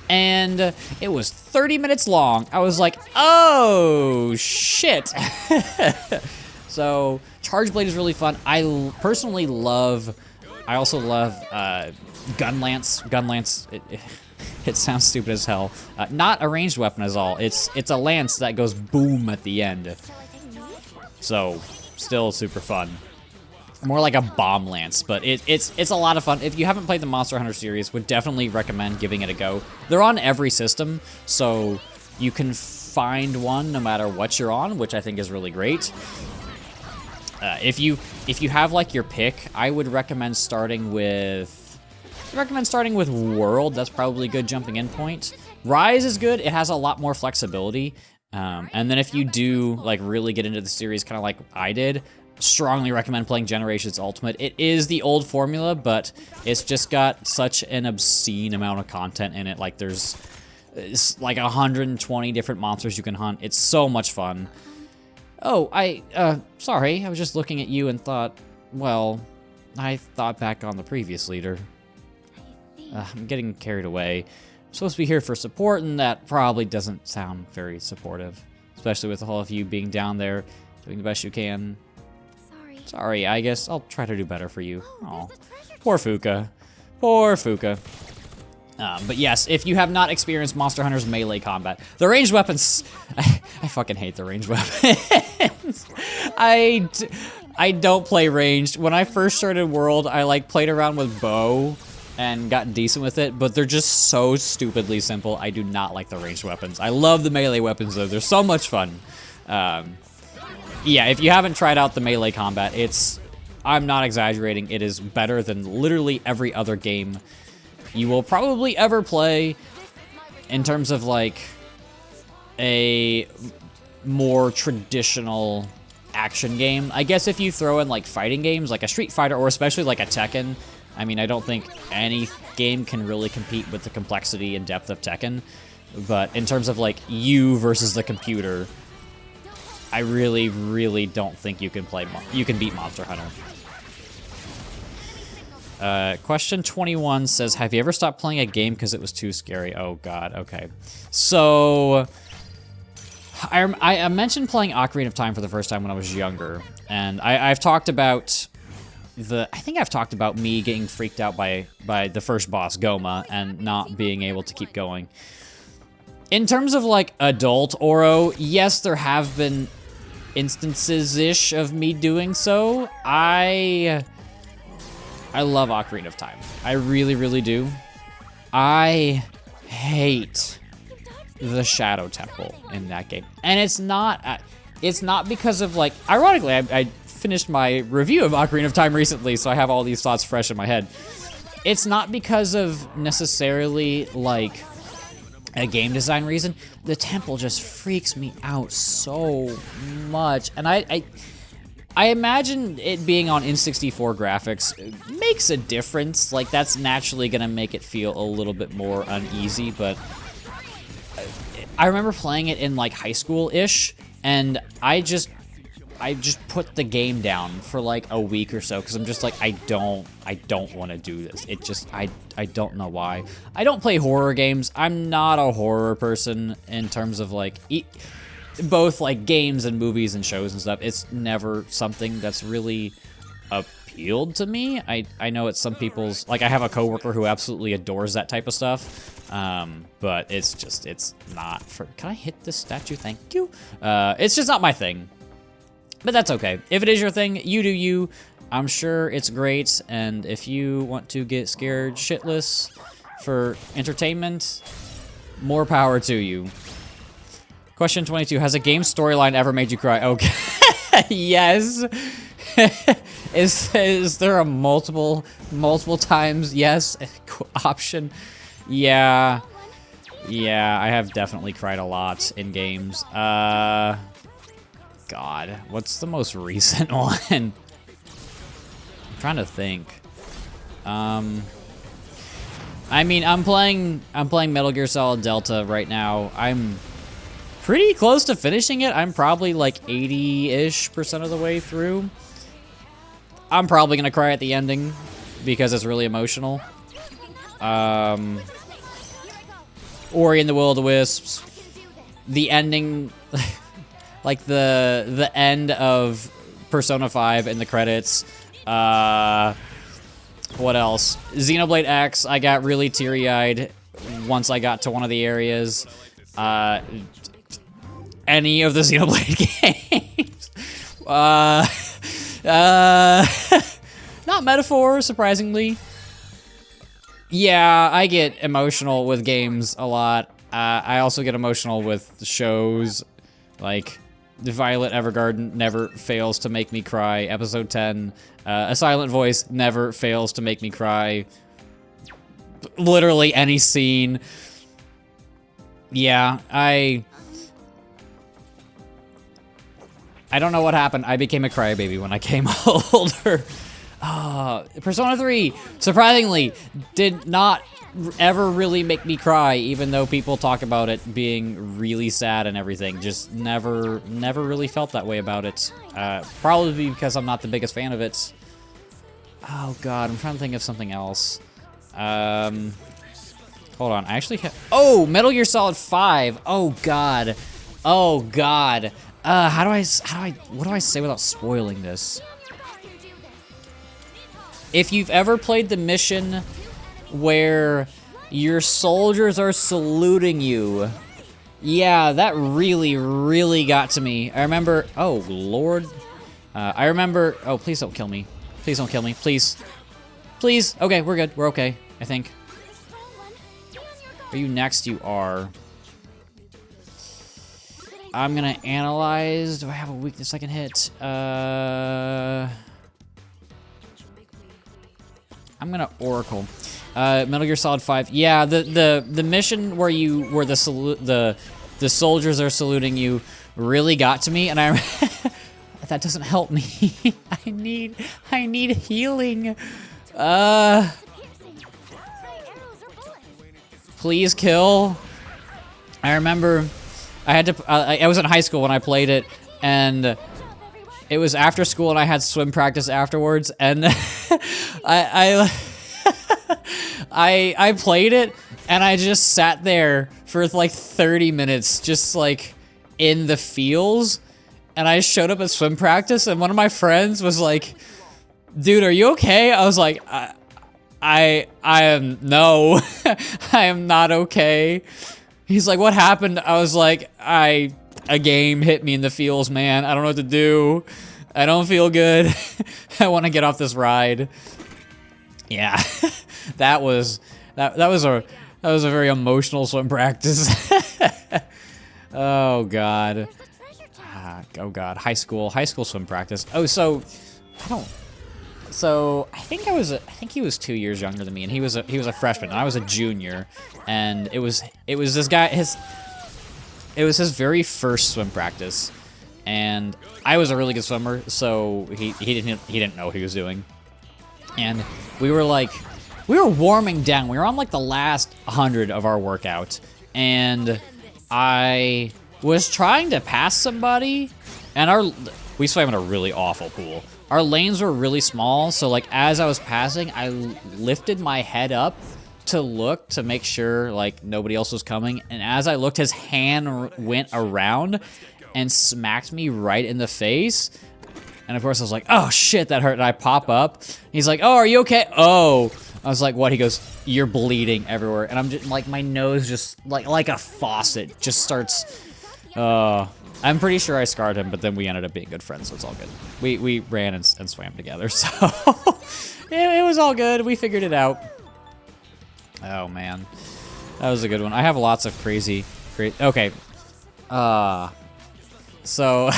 and it was 30 minutes long. I was like, oh shit. So charge blade is really fun. I personally love, I also love Gunlance. Gunlance, it sounds stupid as hell. Not a ranged weapon at all. It's a lance that goes boom at the end. So, still super fun. More like a bomb lance, but it's a lot of fun. If you haven't played the Monster Hunter series, would definitely recommend giving it a go. They're on every system, so you can find one no matter what you're on, which I think is really great. If you have like your pick, I would recommend starting with World. That's probably a good jumping in point. Rise is good. It has a lot more flexibility. And then if you do like really get into the series, kind of like I did, strongly recommend playing Generations Ultimate. It is the old formula, but it's just got such an obscene amount of content in it. Like there's like 120 different monsters you can hunt. It's so much fun. Oh, sorry. I was just looking at you and thought, well, I thought back on the previous leader. I'm getting carried away. I'm supposed to be here for support, and that probably doesn't sound very supportive. Especially with all of you being down there, doing the best you can. Sorry, I guess I'll try to do better for you. Oh, poor Fuka. Poor Fuka. But yes, if you have not experienced Monster Hunter's melee combat, the ranged weapons... I fucking hate the ranged weapons. I don't play ranged. When I first started World, I like played around with bow and got decent with it, but they're just so stupidly simple. I do not like the ranged weapons. I love the melee weapons though. They're so much fun. Yeah, if you haven't tried out the melee combat, I'm not exaggerating, it is better than literally every other game you will probably ever play in terms of like a more traditional action game. I guess if you throw in like fighting games like a Street Fighter or especially like a Tekken, I mean, I don't think any game can really compete with the complexity and depth of Tekken, but in terms of like you versus the computer, I really, really don't think you can beat Monster Hunter. Question 21 says, have you ever stopped playing a game because it was too scary? Oh god, okay. So, I mentioned playing Ocarina of Time for the first time when I was younger, and I've talked about I think I've talked about me getting freaked out by the first boss, Goma, and not being able to keep going. In terms of like adult Oro, yes, there have been instances-ish of me doing so. I love Ocarina of Time. I really, really do. I hate the Shadow Temple in that game. And it's not because of like, ironically, I finished my review of Ocarina of Time recently, so I have all these thoughts fresh in my head. It's not because of necessarily like a game design reason. The temple just freaks me out so much, and I imagine it being on N64 graphics makes a difference. Like that's naturally gonna make it feel a little bit more uneasy, but I remember playing it in like high school-ish, and I just put the game down for like a week or so because I'm just like, I don't want to do this. It just, I don't know why. I don't play horror games. I'm not a horror person in terms of like, both like games and movies and shows and stuff. It's never something that's really appealed to me. I know it's some people's, like I have a coworker who absolutely adores that type of stuff. But it's not for, can I hit this statue? Thank you. It's just not my thing. But that's okay. If it is your thing, you do you. I'm sure it's great, and if you want to get scared shitless for entertainment, more power to you. Question 22, has a game storyline ever made you cry? Okay. Yes. Is there a multiple times yes option? Yeah. Yeah, I have definitely cried a lot in games. God, what's the most recent one? I'm trying to think. I mean, I'm playing Metal Gear Solid Delta right now. I'm pretty close to finishing it. I'm probably like 80-ish% of the way through. I'm probably gonna cry at the ending because it's really emotional. Ori and the Will of the Wisps. The ending, like the end of Persona 5 in the credits. What else? Xenoblade X, I got really teary-eyed once I got to one of the areas. Any of the Xenoblade games. Not Metaphor, surprisingly. Yeah, I get emotional with games a lot. I also get emotional with shows. Like, Violet Evergarden never fails to make me cry. Episode 10, A Silent Voice never fails to make me cry. Literally any scene. Yeah, I don't know what happened. I became a crybaby when I came older. Persona 3, surprisingly, did not ever really make me cry, even though people talk about it being really sad and everything. Just never really felt that way about it. Probably because I'm not the biggest fan of it. Oh god, I'm trying to think of something else. Hold on, I actually have... Oh, Metal Gear Solid 5. Oh god. Oh god. What do I say without spoiling this? If you've ever played the mission where your soldiers are saluting you, yeah, that really got to me. I remember, oh lord. I remember, oh please don't kill me. Please don't kill me, please. Please, okay, we're good, we're okay, I think. Are you next? You are. I'm gonna analyze. Do I have a weakness I can hit? I'm gonna Oracle. Metal Gear Solid 5. Yeah, the mission where the soldiers are saluting you really got to me, and I that doesn't help me. I need healing. Please kill. I remember I had to, I was in high school when I played it, and it was after school and I had swim practice afterwards, and I played it, and I just sat there for like 30 minutes, just like in the feels, and I showed up at swim practice, and one of my friends was like, dude, are you okay? I was like, I am, no, I am not okay. He's like, what happened? I was like, a game hit me in the feels, man. I don't know what to do. I don't feel good. I want to get off this ride. Yeah, that was a very emotional swim practice. Oh god. Oh god, high school swim practice. Oh, so I think he was 2 years younger than me, and he was a freshman, and I was a junior, and it was this guy, it was his very first swim practice, and I was a really good swimmer, so he didn't know what he was doing, and we were warming down. We were on like the last 100 of our workout, and I was trying to pass somebody, and we swam in a really awful pool. Our lanes were really small, so like as I was passing, I lifted my head up to look to make sure like nobody else was coming, and as I looked, his hand went around and smacked me right in the face, and of course I was like, oh shit, that hurt, and I pop up. He's like, oh, are you okay? Oh, I was like, what? He goes, you're bleeding everywhere, and I'm just like, my nose just like a faucet just starts. I'm pretty sure I scarred him, but then we ended up being good friends, so it's all good. We ran and swam together, so it was all good. We figured it out. Oh man, that was a good one. I have lots of crazy. Okay, so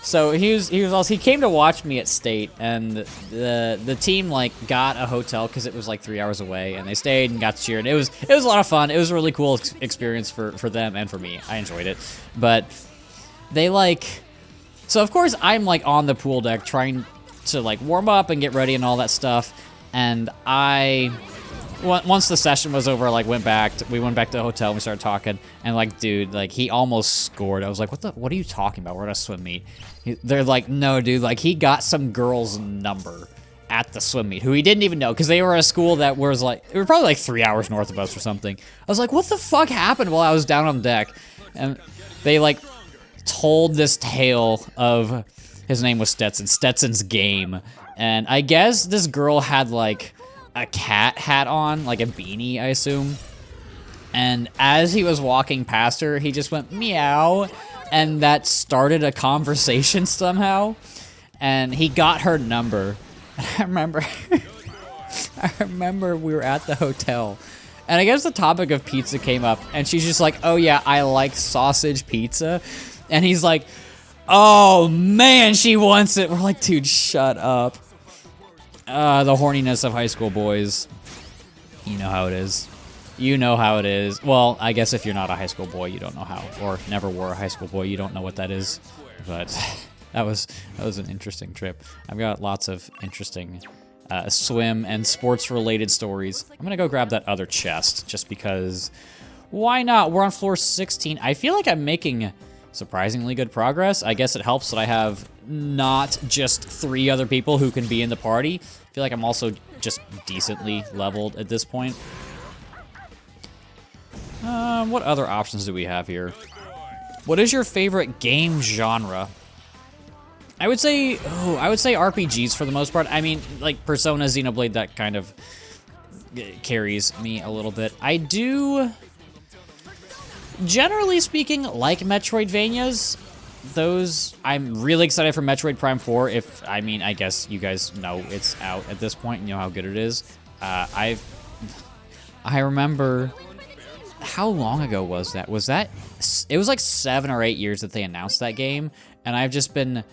so he came to watch me at state, and the team like got a hotel because it was like 3 hours away, and they stayed and got to cheer, and it was a lot of fun. It was a really cool experience for them and for me. I enjoyed it, but they so of course I'm like on the pool deck trying to like warm up and get ready and all that stuff, and once the session was over, like we went back to the hotel and we started talking, and like, dude, like he almost scored. I was like, what are you talking about? We're at a swim meet. They're like, no, dude, like he got some girl's number at the swim meet who he didn't even know, because they were at a school that was like, they were probably like 3 hours north of us or something. I was like, what the fuck happened while I was down on deck? And they like told this tale of, his name was Stetson's game, and I guess this girl had like a cat hat on, like a beanie, I assume. And as he was walking past her, he just went meow, and that started a conversation somehow. And he got her number. And I remember we were at the hotel, And I guess the topic of pizza came up, and she's just like, oh yeah, I like sausage pizza. And he's like, oh man, she wants it. We're like, dude, shut up. The horniness of high school boys. You know how it is. You know how it is. Well, I guess if you're not a high school boy, you don't know how. Or never were a high school boy, you don't know what that is. But that was an interesting trip. I've got lots of interesting swim and sports-related stories. I'm gonna go grab that other chest, just because, why not? We're on floor 16. I feel like I'm making surprisingly good progress. I guess it helps that I have not just 3 other people who can be in the party. I feel like I'm also just decently leveled at this point. What other options do we have here? What is your favorite game genre? I would say RPGs for the most part. I mean, like Persona, Xenoblade, that kind of carries me a little bit. I do, generally speaking, like Metroidvanias. Those, I'm really excited for Metroid Prime 4. I guess you guys know it's out at this point and you know how good it is. I remember, how long ago was that? It was like 7 or 8 years that they announced that game, and I've just been,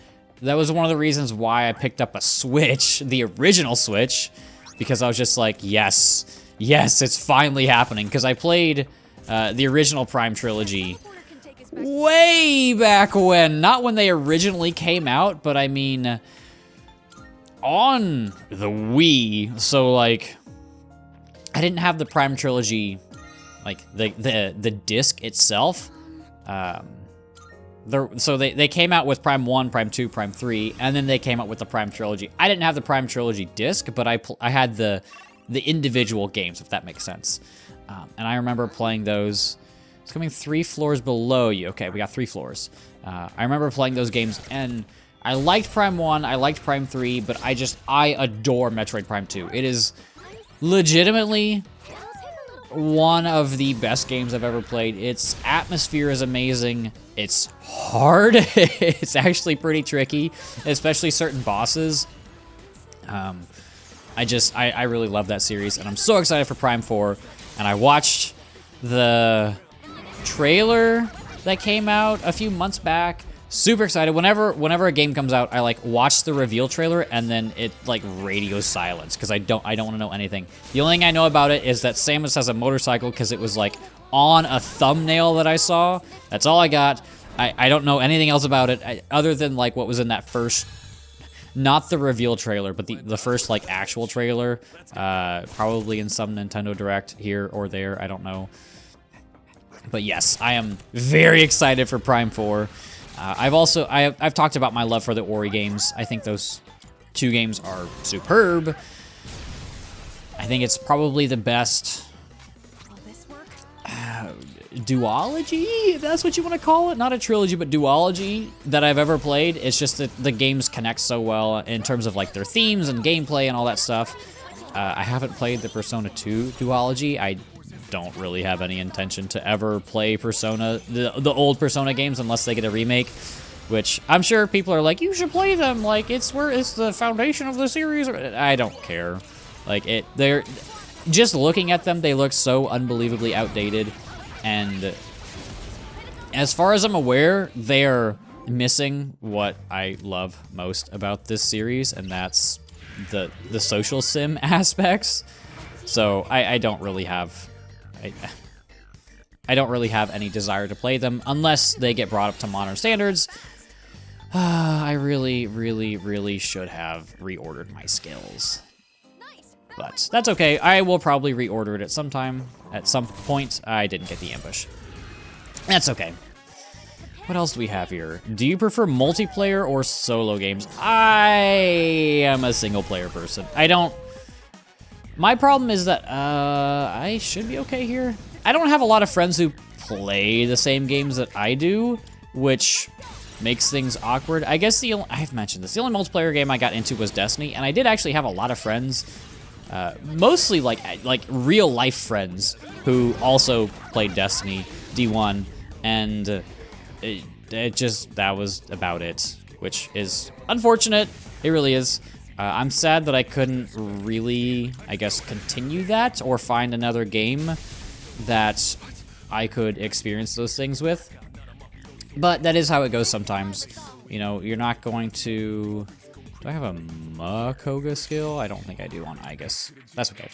that was one of the reasons why I picked up a Switch, the original Switch, because I was just like, yes, it's finally happening. Because I played the original Prime trilogy way back when, not when they originally came out, but I mean on the Wii. So like, I didn't have the Prime trilogy, like the disc itself. So they came out with Prime 1, Prime 2, Prime 3, and then they came out with the Prime trilogy. I didn't have the Prime trilogy disc, but I had the individual games, if that makes sense. And I remember playing those. It's coming 3 floors below you. Okay, we got 3 floors. I remember playing those games, and I liked Prime 1, I liked Prime 3, but I adore Metroid Prime 2. It is legitimately one of the best games I've ever played. Its atmosphere is amazing. It's hard. It's actually pretty tricky, especially certain bosses. I really love that series, and I'm so excited for Prime 4. And I watched the trailer that came out a few months back. Super excited. Whenever a game comes out, I like watch the reveal trailer and then it like radio silence because I don't want to know anything. The only thing I know about it is that Samus has a motorcycle because it was like on a thumbnail that I saw. That's all I got. I don't know anything else about it other than like what was in that first, not the reveal trailer, but the first like actual trailer, probably in some Nintendo Direct here or there. I don't know. But yes, I am very excited for Prime 4. I've talked about my love for the Ori games. I think those 2 games are superb. I think it's probably the best duology, if that's what you want to call it. Not a trilogy, but duology that I've ever played. It's just that the games connect so well in terms of like their themes and gameplay and all that stuff. I haven't played the Persona 2 duology. I don't really have any intention to ever play Persona, the old Persona games, unless they get a remake, which I'm sure people are like, you should play them, like it's the foundation of the series. I don't care. Like they're just looking at them, they look so unbelievably outdated, and as far as I'm aware, they're missing what I love most about this series, and that's the social sim aspects. So I don't really have I don't really have any desire to play them unless they get brought up to modern standards. I really, really, really should have reordered my skills. But that's okay. I will probably reorder it at some point. I didn't get the ambush. That's okay. What else do we have here? Do you prefer multiplayer or solo games? I am a single player person. My problem is that, I should be okay here. I don't have a lot of friends who play the same games that I do, which makes things awkward. I guess I've mentioned this, the only multiplayer game I got into was Destiny, and I did actually have a lot of friends, mostly like real life friends who also played Destiny D1, and that was about it, which is unfortunate. It really is. I'm sad that I couldn't really, I guess, continue that or find another game that I could experience those things with. But that is how it goes sometimes. You know, you're not going to... Do I have a Makoga skill? I don't think I do on Aigis. That's okay.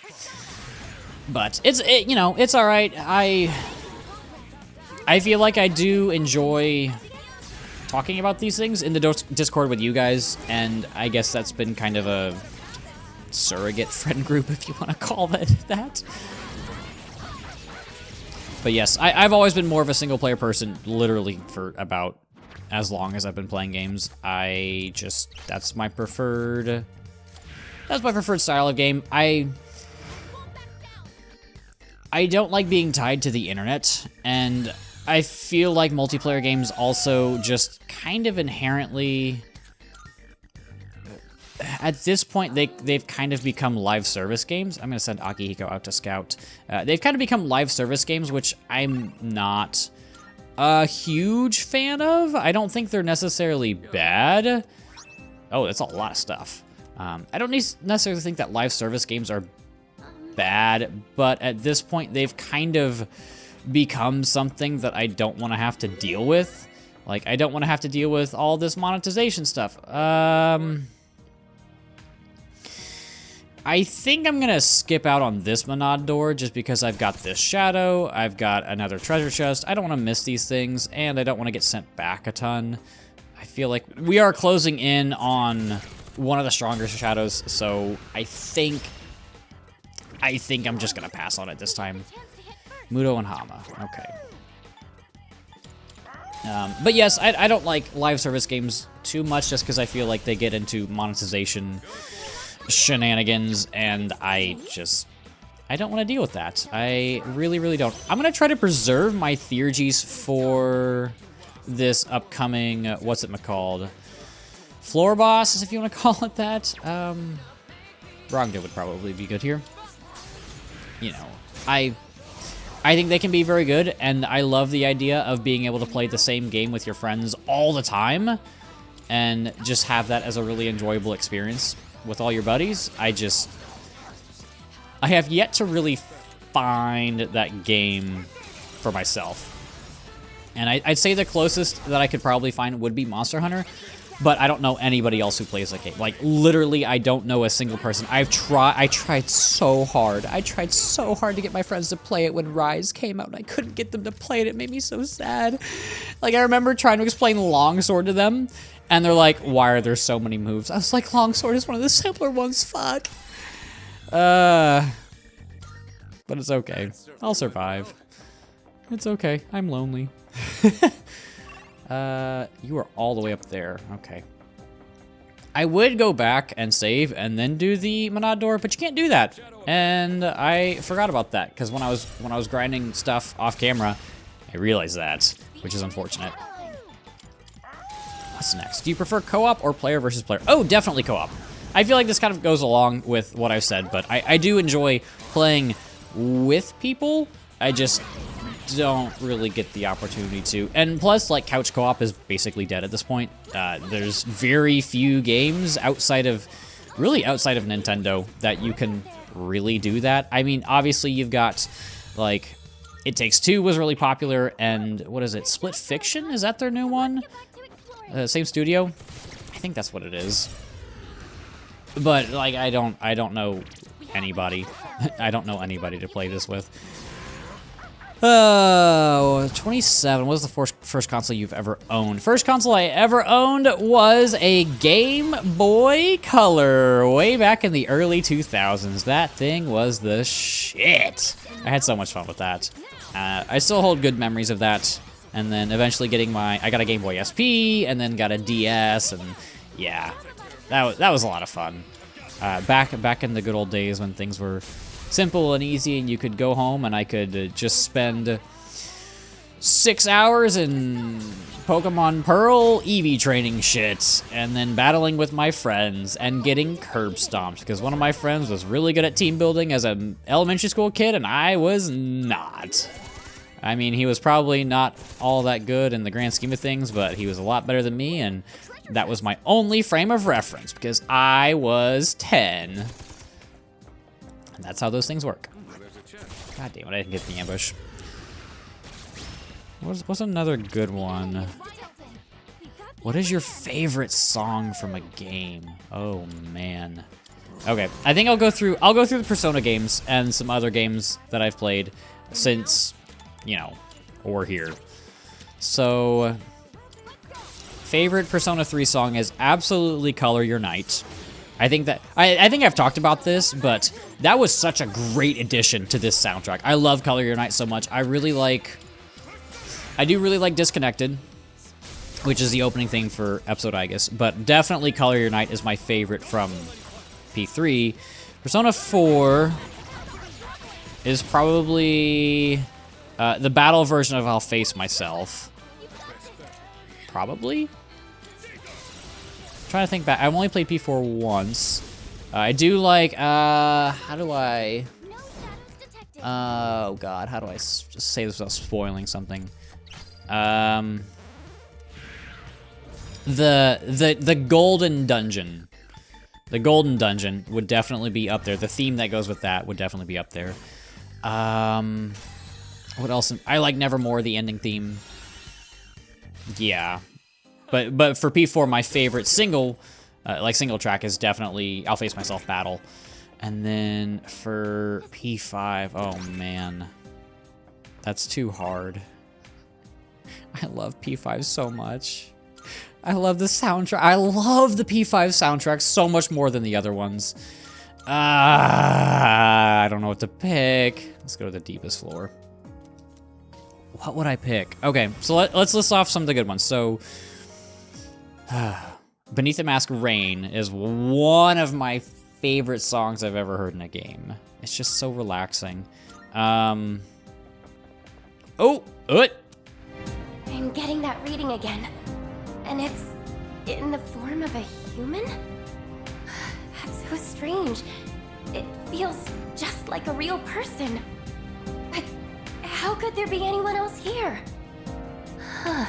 But you know, it's all right. I feel like I do enjoy talking about these things in the Discord with you guys, and I guess that's been kind of a surrogate friend group, if you want to call it that. But yes, I've always been more of a single-player person, literally for about as long as I've been playing games. That's my preferred style of game. I don't like being tied to the internet, and I feel like multiplayer games also just kind of inherently, at this point, they've kind of become live service games. I'm going to send Akihiko out to scout. They've kind of become live service games, which I'm not a huge fan of. I don't think they're necessarily bad. Oh, that's a lot of stuff. I don't necessarily think that live service games are bad, but at this point, they've kind of become something that I don't want to have to deal with. Like, I don't want to have to deal with all this monetization stuff. I think I'm gonna skip out on this Monad door just because I've got this shadow, I've got another treasure chest, I don't want to miss these things, and I don't want to get sent back a ton. I feel like we are closing in on one of the stronger shadows, so I think I'm just gonna pass on it this time. Mudo and Hama, okay. But yes, I don't like live service games too much just because I feel like they get into monetization shenanigans, and I don't want to deal with that. I really, really don't. I'm going to try to preserve my theurgies for this upcoming, what's it called? Floor boss, if you want to call it that. Rongda would probably be good here. You know, I think they can be very good, and I love the idea of being able to play the same game with your friends all the time and just have that as a really enjoyable experience with all your buddies. I have yet to really find that game for myself. And I'd say the closest that I could probably find would be Monster Hunter, but I don't know anybody else who plays that game. Like, literally, I don't know a single person. I tried so hard. I tried so hard to get my friends to play it when Rise came out, and I couldn't get them to play it. It made me so sad. Like, I remember trying to explain Longsword to them, and they're like, why are there so many moves? I was like, Longsword is one of the simpler ones, fuck. But it's okay. I'll survive. It's okay. I'm lonely. You are all the way up there. Okay. I would go back and save and then do the Monad door, but you can't do that. And I forgot about that, because when I was grinding stuff off camera, I realized that, which is unfortunate. What's next? Do you prefer co-op or player versus player? Oh, definitely co-op. I feel like this kind of goes along with what I've said, but I do enjoy playing with people. I just don't really get the opportunity to. And plus, like, couch co-op is basically dead at this point. There's very few games outside of Nintendo that you can really do that. I mean, obviously you've got, like, It Takes Two was really popular, and what is it? Split Fiction? Is that their new one? Same studio? I think that's what it is. But, like, I don't know anybody. I don't know anybody to play this with. 27. What was the first console you've ever owned? First console I ever owned was a Game Boy Color way back in the early 2000s. That thing was the shit. I had so much fun with that. I still hold good memories of that. And then eventually I got a Game Boy SP, and then got a DS, and yeah, that was a lot of fun. Back in the good old days when things were simple and easy, and you could go home and I could just spend 6 hours in Pokemon Pearl Eevee training shit, and then battling with my friends and getting curb stomped, because one of my friends was really good at team building as an elementary school kid, and I was not. I mean, he was probably not all that good in the grand scheme of things, but he was a lot better than me, and that was my only frame of reference because I was 10. And that's how those things work. God damn it, I didn't get the ambush. What's another good one? What is your favorite song from a game? Oh man. Okay, I think I'll go through the Persona games and some other games that I've played since, you know, we're here. So, favorite Persona 3 song is absolutely Color Your Night. I think I've talked about this, but that was such a great addition to this soundtrack. I love Color Your Night so much. I do really like Disconnected, which is the opening thing for episode Aigis, but definitely Color Your Night is my favorite from P3. Persona 4 is probably the battle version of I'll Face Myself. Probably? I'm trying to think back. I've only played P4 once. I do like, how do I... oh god, how do I just say this without spoiling something? The Golden Dungeon. The Golden Dungeon would definitely be up there. The theme that goes with that would definitely be up there. What else? I like Nevermore, the ending theme. Yeah. But for P4, my favorite single track is definitely I'll Face Myself Battle. And then for P5, oh man. That's too hard. I love P5 so much. I love the soundtrack. I love the P5 soundtrack so much more than the other ones. I don't know what to pick. Let's go to the deepest floor. What would I pick? Okay, so let's list off some of the good ones. So, Beneath the Mask Rain is one of my favorite songs I've ever heard in a game. It's just so relaxing. I'm getting that reading again. And it's in the form of a human? That's so strange. It feels just like a real person. But how could there be anyone else here? Huh.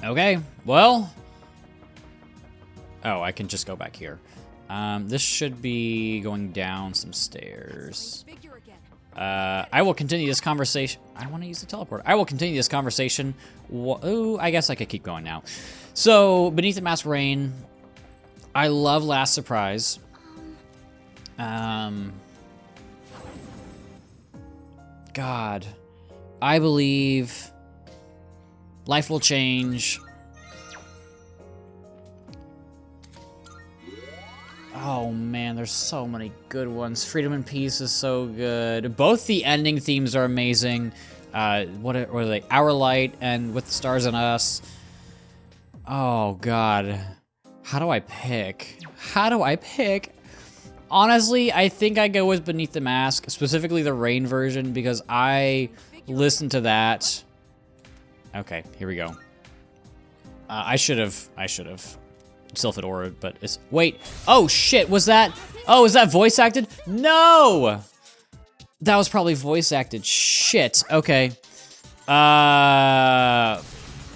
Okay, well... Oh, I can just go back here. This should be going down some stairs. I will continue this conversation. I want to use the teleport. I will continue this conversation. Ooh, I guess I could keep going now. So, Beneath the Mask Rain. I love Last Surprise. God. I believe Life Will Change. Oh man, there's so many good ones. Freedom and Peace is so good. Both the ending themes are amazing. What are they? Our Light and With the Stars and Us. Oh god. How do I pick? How do I pick? Honestly, I think I go with Beneath the Mask, specifically the Rain version, because I listened to that. Okay, here we go. I should have Sylphidora, but it's... Wait. Oh, shit. Was that... Oh, is that voice acted? No! That was probably voice acted. Shit. Okay. Damn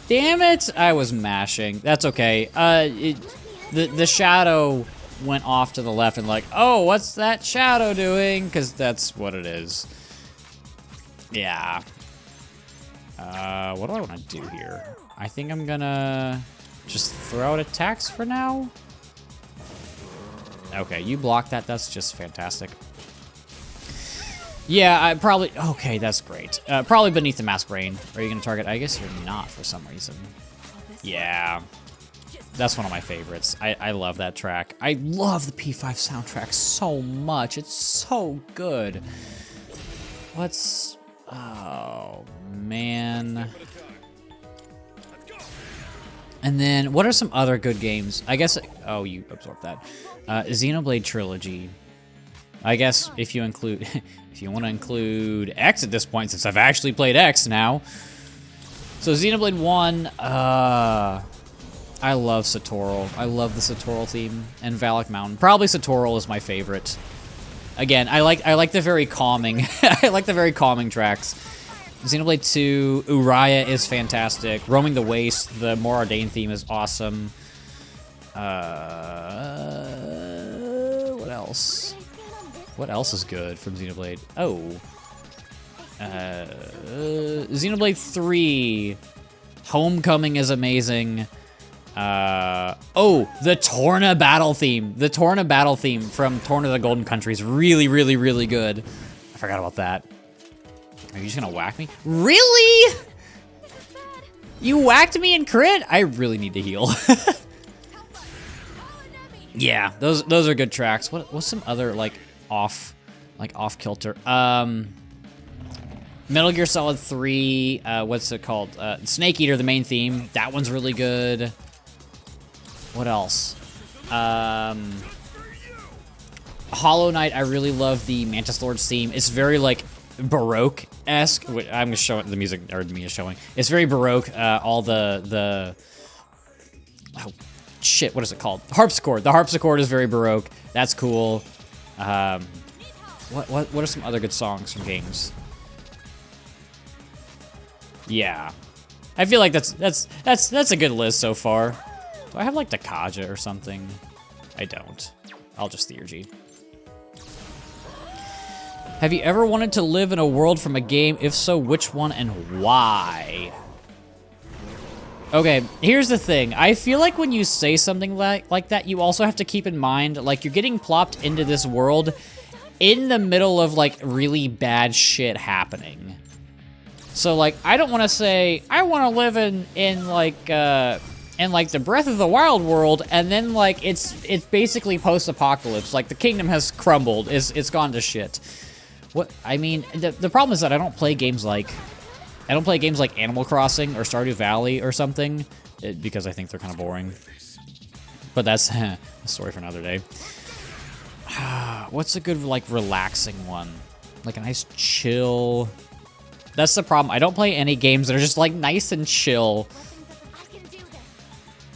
it. I was mashing. That's okay. The shadow went off to the left and like, oh, what's that shadow doing? Because that's what it is. Yeah. What do I want to do here? I think I'm gonna... just throw out attacks for now? Okay, you block that. That's just fantastic. Yeah, I probably... Okay, that's great. Probably Beneath the Mask Rain. Are you going to target? I guess you're not for some reason. Yeah. That's one of my favorites. I love that track. I love the P5 soundtrack so much. It's so good. What's... Oh, man... And then, what are some other good games? I guess... Oh, you absorbed that. Xenoblade Trilogy. I guess if you include... if you want to include X at this point, since I've actually played X now. So, Xenoblade 1... I love Satoral. I love the Satoral theme. And Valak Mountain. Probably Satoral is my favorite. Again, I like the very calming. I like the very calming tracks. Xenoblade 2, Uriah is fantastic. Roaming the Waste, the More Ordained theme is awesome. What else? What else is good from Xenoblade? Oh. Xenoblade 3. Homecoming is amazing. Oh, the Torna battle theme. The Torna battle theme from Torna the Golden Country is really, really, really good. I forgot about that. Are you just gonna whack me? Really? You whacked me in crit? I really need to heal. Yeah, those are good tracks. What's some other off kilter? Metal Gear Solid 3, what's it called? Snake Eater, the main theme. That one's really good. What else? Hollow Knight, I really love the Mantis Lord's theme. It's very Baroque-esque. I'm just showing the music, or me is showing. It's very Baroque. All the oh shit, what is it called? Harpsichord. The harpsichord is very Baroque. That's cool. What are some other good songs from games? Yeah, I feel like that's a good list so far. Do I have Dakaja or something? I don't. I'll just theurgy. Have you ever wanted to live in a world from a game? If so, which one and why? Okay, here's the thing. I feel like when you say something like that, you also have to keep in mind, you're getting plopped into this world in the middle of, really bad shit happening. So, I don't want to say, I want to live in the Breath of the Wild world, and then, it's basically post-apocalypse. The kingdom has crumbled. It's gone to shit. What I mean, the problem is that I don't play games like Animal Crossing or Stardew Valley or something, because I think they're kind of boring. But that's a story for another day. What's a good, relaxing one? A nice chill... That's the problem. I don't play any games that are just, nice and chill.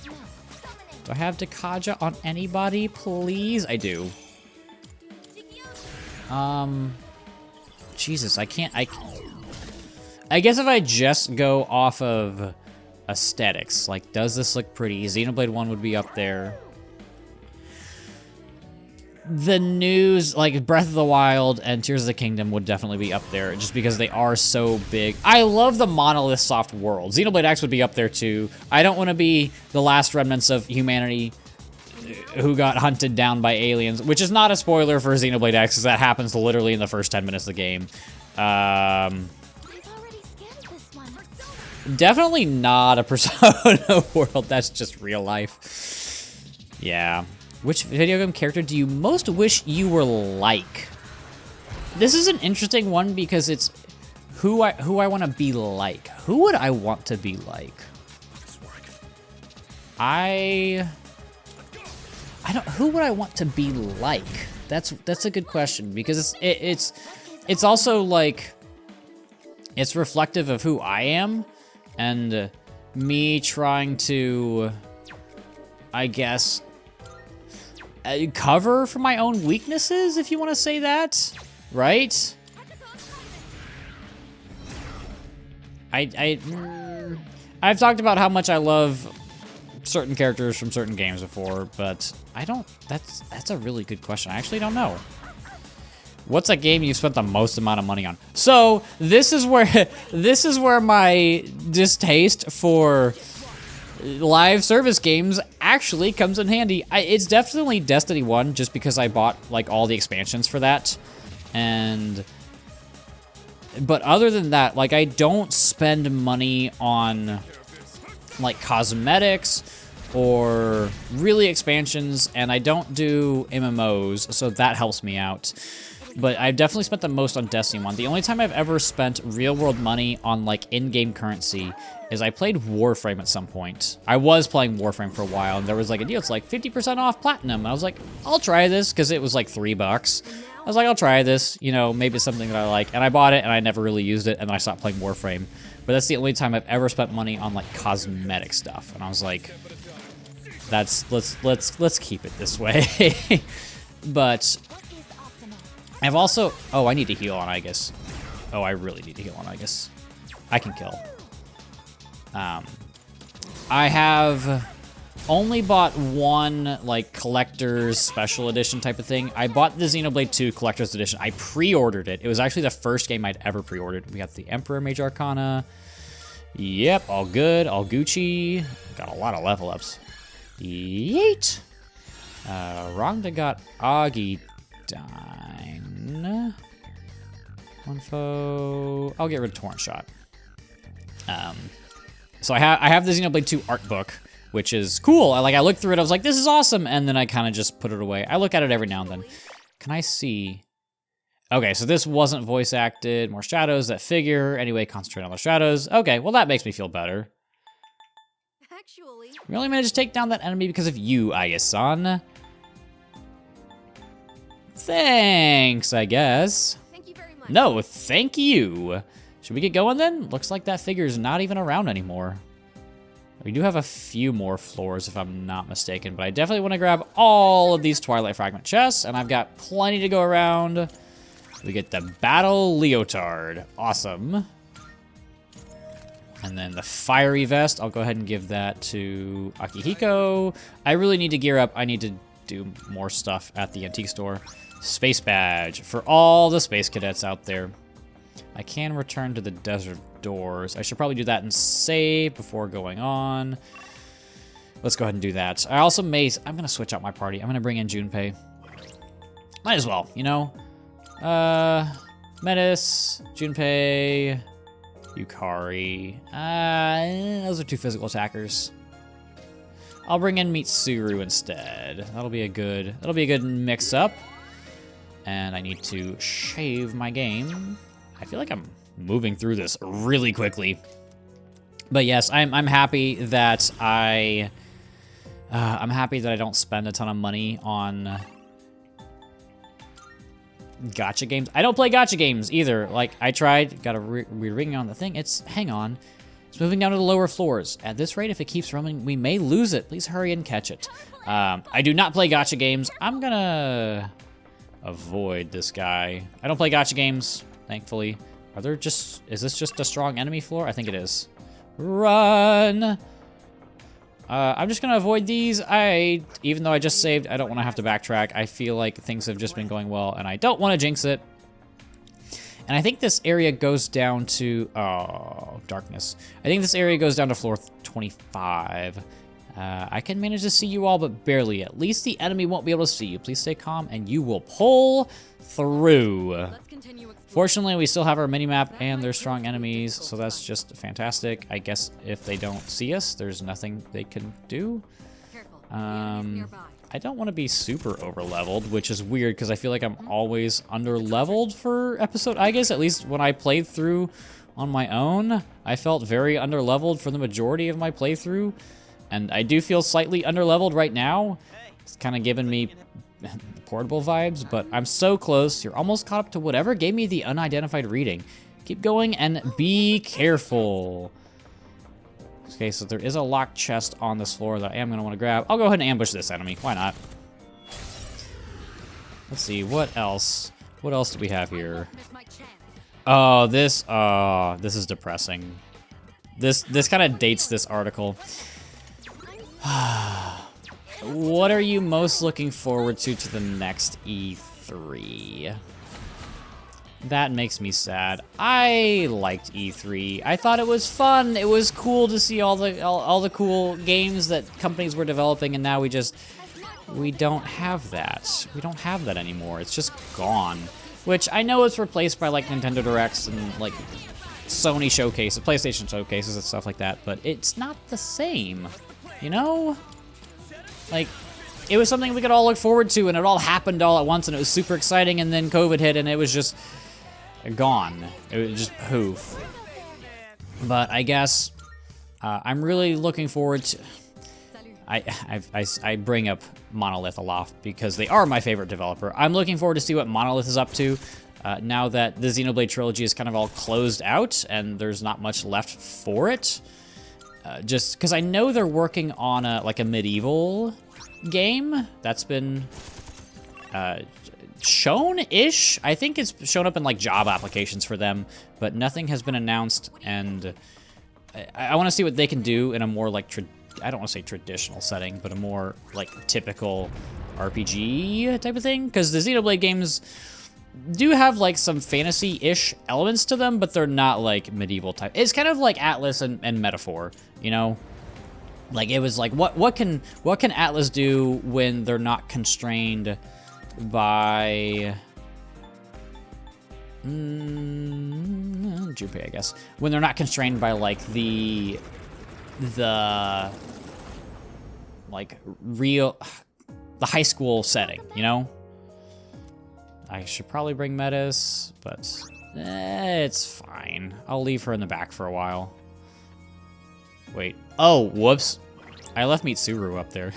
Do I have Dakaja on anybody, please? I do. Jesus, I can't... I guess if I just go off of aesthetics, does this look pretty? Xenoblade 1 would be up there. The news, Breath of the Wild and Tears of the Kingdom would definitely be up there, just because they are so big. I love the Monolith Soft world. Xenoblade X would be up there too. I don't want to be the last remnants of humanity who got hunted down by aliens, which is not a spoiler for Xenoblade X, because that happens literally in the first 10 minutes of the game. Definitely not a Persona world. That's just real life. Yeah. Which video game character do you most wish you were like? This is an interesting one because it's who I want to be like. Who would I want to be like? I don't. Who would I want to be like? That's a good question, because it's also it's reflective of who I am, and me trying to, I guess, cover for my own weaknesses, if you want to say that, right? I've talked about how much I love certain characters from certain games before, but I don't. That's a really good question. I actually don't know. What's a game you've spent the most amount of money on? So this is where my distaste for live service games actually comes in handy. It's definitely Destiny 1, just because I bought all the expansions for that, but other than that, I don't spend money on cosmetics or really expansions, and I don't do MMOs, so that helps me out. But I've definitely spent the most on Destiny 1. The only time I've ever spent real-world money on, in-game currency is I played Warframe at some point. I was playing Warframe for a while, and there was, a deal. It's 50% off Platinum. And I was like, I'll try this, because it was, $3. I was like, I'll try this. Maybe it's something that I like. And I bought it, and I never really used it, and then I stopped playing Warframe. But that's the only time I've ever spent money on, cosmetic stuff. And I was like, let's keep it this way. But I've also... Oh, I need to heal on Aigis. Oh, I really need to heal on Aigis. I can kill. I have only bought one, like, collector's special edition type of thing. I bought the Xenoblade 2 collector's edition. I pre-ordered it. It was actually the first game I'd ever pre-ordered. We got the Emperor Mage Arcana. Yep, all good, all Gucci. Got a lot of level ups. Yeet. Rhonda got Aigis. One foe. I'll get rid of Torrent Shot. So I have the Xenoblade 2 art book, which is cool. I looked through it, I was like, this is awesome, and then I kind of just put it away. I look at it every now and then. Can I see? Okay, so this wasn't voice acted. More shadows, that figure. Anyway, concentrate on the shadows. Okay, well that makes me feel better. Actually, We only managed to take down that enemy because of you, Aigis-san. Thanks, I guess. thank you very much. No, thank you. Should we get going then? Looks like that figure's not even around anymore. We do have a few more floors if I'm not mistaken, but I definitely want to grab all of these Twilight Fragment chests, and I've got plenty to go around. We get the Battle Leotard. Awesome. And then the Fiery Vest, I'll go ahead and give that to Akihiko. I really need to gear up. I need to do more stuff at the antique store. Space Badge for all the space cadets out there. I can return to the desert doors. I should probably do that and save before going on. Let's go ahead and do that. I also may... I'm going to switch out my party. I'm going to bring in Junpei. Might as well, you know? Metis, Junpei, Yukari. Those are two physical attackers. I'll bring in Mitsuru instead. That'll be a good mix-up. And I need to shave my game. I feel like I'm moving through this really quickly. But yes, I'm happy that I'm happy that I don't spend a ton of money on gacha games. I don't play gacha games either. Like, I tried, got a weird ringing on the thing. Hang on. It's moving down to the lower floors. At this rate, if it keeps running, we may lose it. Please hurry and catch it. I do not play gacha games. I'm gonna avoid this guy. I don't play gacha games, thankfully. Is this just a strong enemy floor? I think it is. Run! I'm just gonna avoid these. Even though I just saved, I don't want to have to backtrack. I feel like things have just been going well, and I don't want to jinx it. And I think this area goes down to... Oh, darkness. I think this area goes down to floor 25. I can manage to see you all, but barely. At least the enemy won't be able to see you. Please stay calm, and you will pull through. Let's continue exploring. Fortunately, we still have our mini-map, and they're strong enemies, so that's just fantastic. I guess if they don't see us, there's nothing they can do. Careful. The enemy's nearby. I don't want to be super over-leveled, which is weird, because I feel like I'm always under-leveled for episode Aigis. At least when I played through on my own, I felt very under-leveled for the majority of my playthrough. And I do feel slightly under-leveled right now. It's kind of giving me portable vibes, but I'm so close. You're almost caught up to whatever gave me the unidentified reading. Keep going and be careful. Okay, so there is a locked chest on this floor that I am going to want to grab. I'll go ahead and ambush this enemy. Why not? Let's see, what else? What else do we have here? Miss my chance. Oh, this is depressing. This kind of dates this article. What are you most looking forward to the next E3? That makes me sad. I liked E3. I thought it was fun. It was cool to see all the cool games that companies were developing, and now we don't have that. We don't have that anymore. It's just gone. Which I know it's replaced by like Nintendo Directs and like Sony showcases, PlayStation showcases and stuff like that, but it's not the same. You know? Like, it was something we could all look forward to, and it all happened all at once, and it was super exciting, and then COVID hit, and it was just gone. It was just poof. But I guess I'm really looking forward to... I bring up Monolith a lot because they are my favorite developer. I'm looking forward to see what Monolith is up to now that the Xenoblade trilogy is kind of all closed out, and there's not much left for it. Just because I know they're working on a medieval game that's been shown-ish. I think it's shown up in like job applications for them, but nothing has been announced, and I want to see what they can do in a more like, I don't want to say traditional setting, but a more like typical RPG type of thing, because the Xenoblade games do have like some fantasy-ish elements to them, but they're not like medieval type. It's kind of like Atlas and Metaphor, you know? Like it was like what can Atlas do when they're not constrained by Junpei, I guess. When they're not constrained by like the like the high school setting, you know? I should probably bring Metis, but it's fine. I'll leave her in the back for a while. Wait. Oh, whoops. I left Mitsuru up there.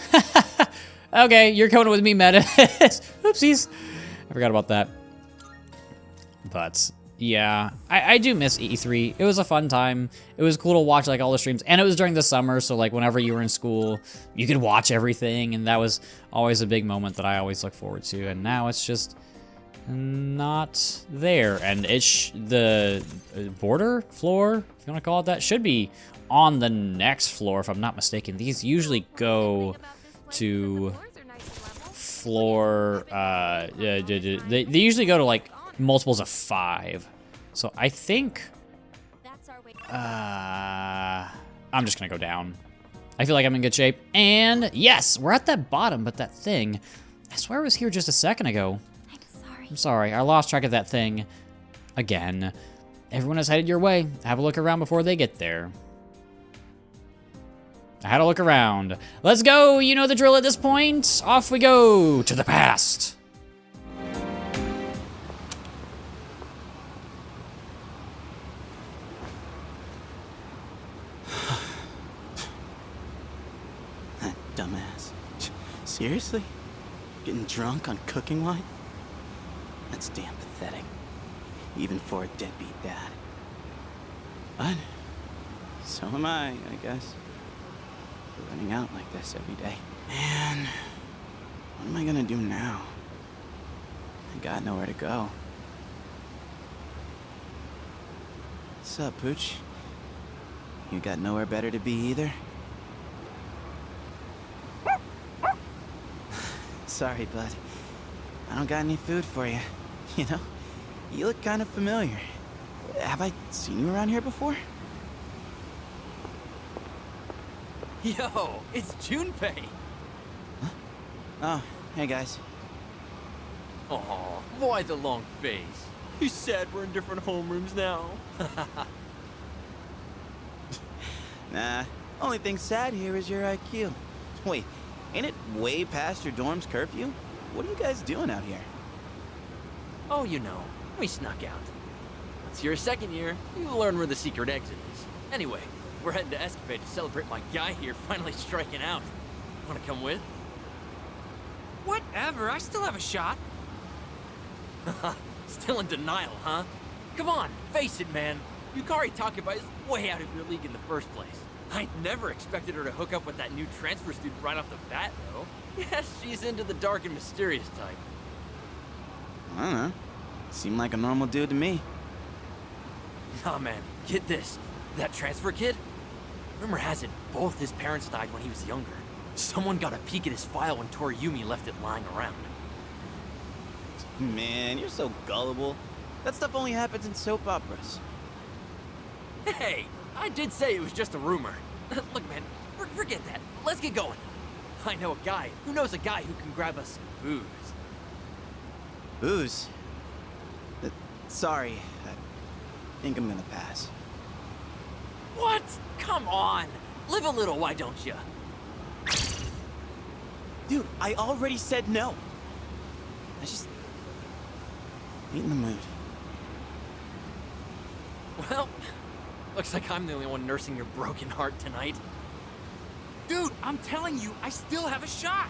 Okay, you're coming with me, Metis. Oopsies. I forgot about that. But yeah, I do miss E3. It was a fun time. It was cool to watch like all the streams, and it was during the summer, so like whenever you were in school, you could watch everything, and that was always a big moment that I always look forward to. And now it's just not there, and it's the border floor, if you want to call it that, should be on the next floor, if I'm not mistaken. These usually go to floor, they usually go to like multiples of 5. So I think, I'm just gonna go down. I feel like I'm in good shape. And yes, we're at that bottom, but that thing, I swear it was here just a second ago. I'm sorry, I lost track of that thing again. Everyone is headed your way. Have a look around before they get there. I had to look around. Let's go, you know the drill at this point. Off we go to the past. That dumbass. Seriously? Getting drunk on cooking wine? That's damn pathetic. Even for a deadbeat dad. But so am I guess. Running out like this every day. Man, what am I gonna do now? I got nowhere to go. What's up, Pooch? You got nowhere better to be either? Sorry, bud. I don't got any food for you. You know, you look kind of familiar. Have I seen you around here before? Yo, it's Junpei. Huh? Oh, hey guys. Aw, why the long face? You said we're in different homerooms now. Nah, only thing sad here is your IQ. Wait, ain't it way past your dorm's curfew? What are you guys doing out here? Oh, you know, we snuck out. It's your second year, you'll learn where the secret exit is. Anyway, we're heading to Escapade to celebrate my guy here finally striking out. Wanna come with? Whatever, I still have a shot. Still in denial, huh? Come on, face it, man. Yukari Takeba is way out of your league in the first place. I never expected her to hook up with that new transfer student right off the bat, though. Yes, she's into the dark and mysterious type. I don't know. Seemed like a normal dude to me. Nah, man, get this. That transfer kid? Rumor has it, both his parents died when he was younger. Someone got a peek at his file when Toriyumi left it lying around. Man, you're so gullible. That stuff only happens in soap operas. Hey, I did say it was just a rumor. Look, man, forget that. Let's get going. I know a guy who knows a guy who can grab us some booze. Booze? Sorry, I think I'm gonna pass. What? Come on. Live a little, why don't you? Dude, I already said no. I just ain't in the mood. Well, looks like I'm the only one nursing your broken heart tonight. Dude, I'm telling you, I still have a shot.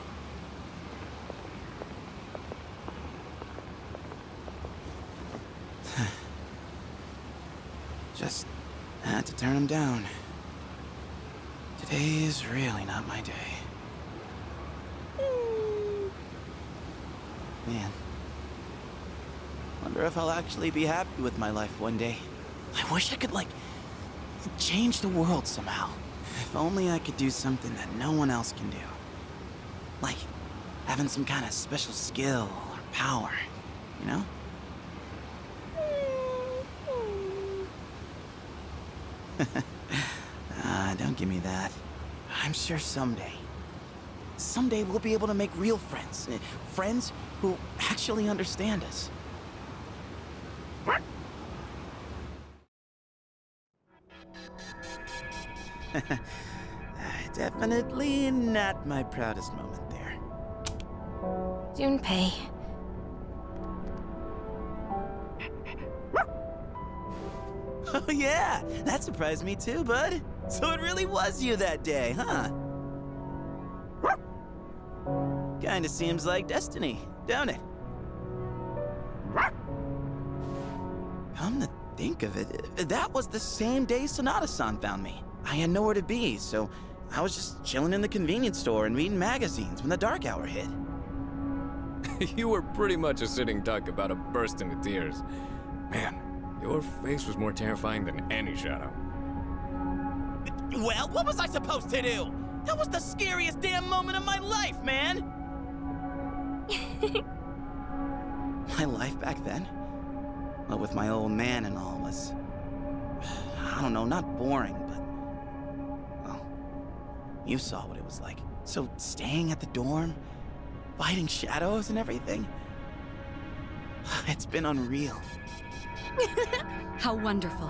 Just had to turn him down. Today is really not my day. Man, wonder if I'll actually be happy with my life one day. I wish I could, like, change the world somehow. If only I could do something that no one else can do. Like, having some kind of special skill or power, you know? Don't give me that. I'm sure someday we'll be able to make real friends. Friends who actually understand us. Definitely not my proudest moment there. Junpei. Oh yeah, that surprised me too, bud. So it really was you that day, huh? Kinda seems like destiny, don't it? Come to think of it, that was the same day Sonata-san found me. I had nowhere to be, so I was just chilling in the convenience store and reading magazines when the dark hour hit. You were pretty much a sitting duck about to burst into tears. Man, your face was more terrifying than any shadow. Well, what was I supposed to do? That was the scariest damn moment of my life, man! My life back then? Well, with my old man and all was... I don't know, not boring, but... Well, you saw what it was like. So, staying at the dorm, fighting shadows and everything... It's been unreal. How wonderful.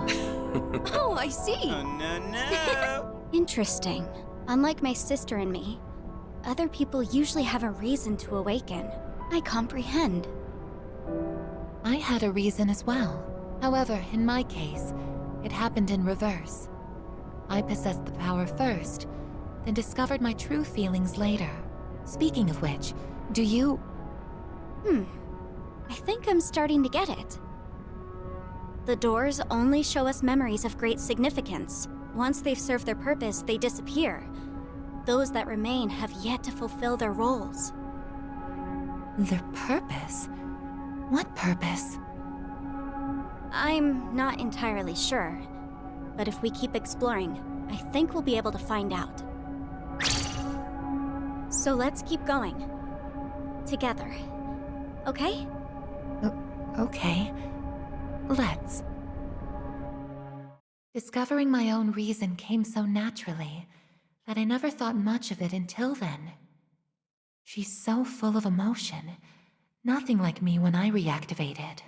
Oh, I see. Oh, no. Interesting. Unlike my sister and me, other people usually have a reason to awaken. I comprehend. I had a reason as well. However, in my case, it happened in reverse. I possessed the power first, then discovered my true feelings later. Speaking of which, do you... I think I'm starting to get it. The doors only show us memories of great significance. Once they've served their purpose, they disappear. Those that remain have yet to fulfill their roles. Their purpose? What purpose? I'm not entirely sure, but if we keep exploring, I think we'll be able to find out. So let's keep going. Together. Okay? Okay. Let's. Discovering my own reason came so naturally that I never thought much of it until then. She's so full of emotion, nothing like me when I reactivated.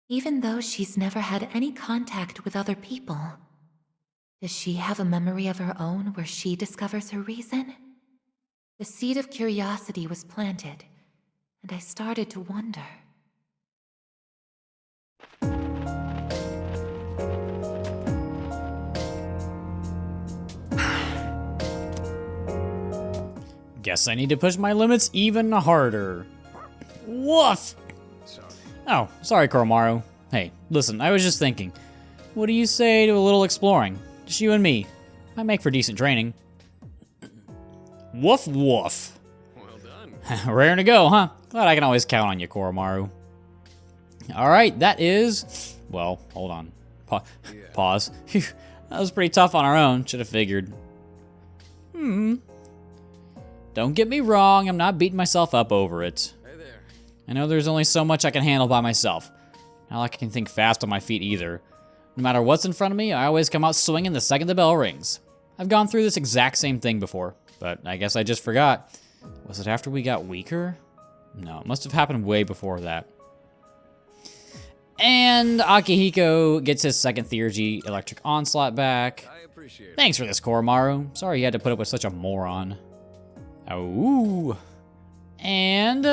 Even though she's never had any contact with other people, does she have a memory of her own where she discovers her reason? The seed of curiosity was planted, and I started to wonder. Guess I need to push my limits even harder. Woof! Sorry. Oh, sorry, Koromaru. Hey, listen, I was just thinking. What do you say to a little exploring? Just you and me. Might make for decent training. Woof woof. Well done. Raring to go, huh? Glad I can always count on you, Koromaru. Alright, that is... Well, hold on. Pause. Phew, that was pretty tough on our own. Should have figured. Don't get me wrong, I'm not beating myself up over it. Hey there. I know there's only so much I can handle by myself. Not like I can think fast on my feet either. No matter what's in front of me, I always come out swinging the second the bell rings. I've gone through this exact same thing before, but I guess I just forgot. Was it after we got weaker? No, it must have happened way before that. And Akihiko gets his second Theurgy Electric Onslaught back. I appreciate it. Thanks for this, Koromaru. Sorry you had to put up with such a moron. Oh. And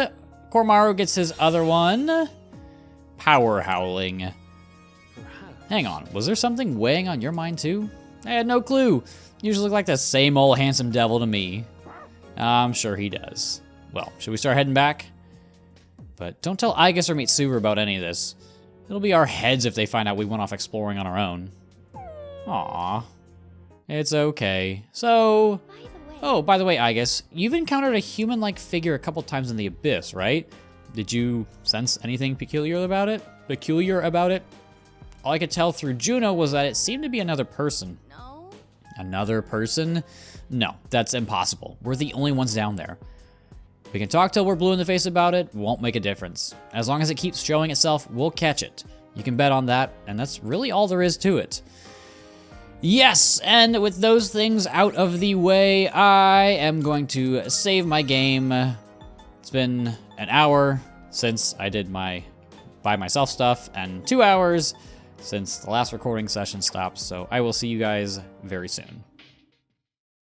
Koromaru gets his other one. Power Howling. Hang on, was there something weighing on your mind too? I had no clue. Usually look like the same old handsome devil to me. I'm sure he does. Well, should we start heading back? But don't tell Aigis or Mitsuru about any of this. It'll be our heads if they find out we went off exploring on our own. Aww. It's okay. So... Oh, by the way, Aigis, you've encountered a human-like figure a couple times in the Abyss, right? Did you sense anything peculiar about it? All I could tell through Juno was that it seemed to be another person. No? Another person? No, that's impossible. We're the only ones down there. We can talk till we're blue in the face about it, won't make a difference. As long as it keeps showing itself, we'll catch it. You can bet on that, and that's really all there is to it. Yes, and with those things out of the way, I am going to save my game. It's been an hour since I did my by myself stuff, and 2 hours since the last recording session stopped, so I will see you guys very soon.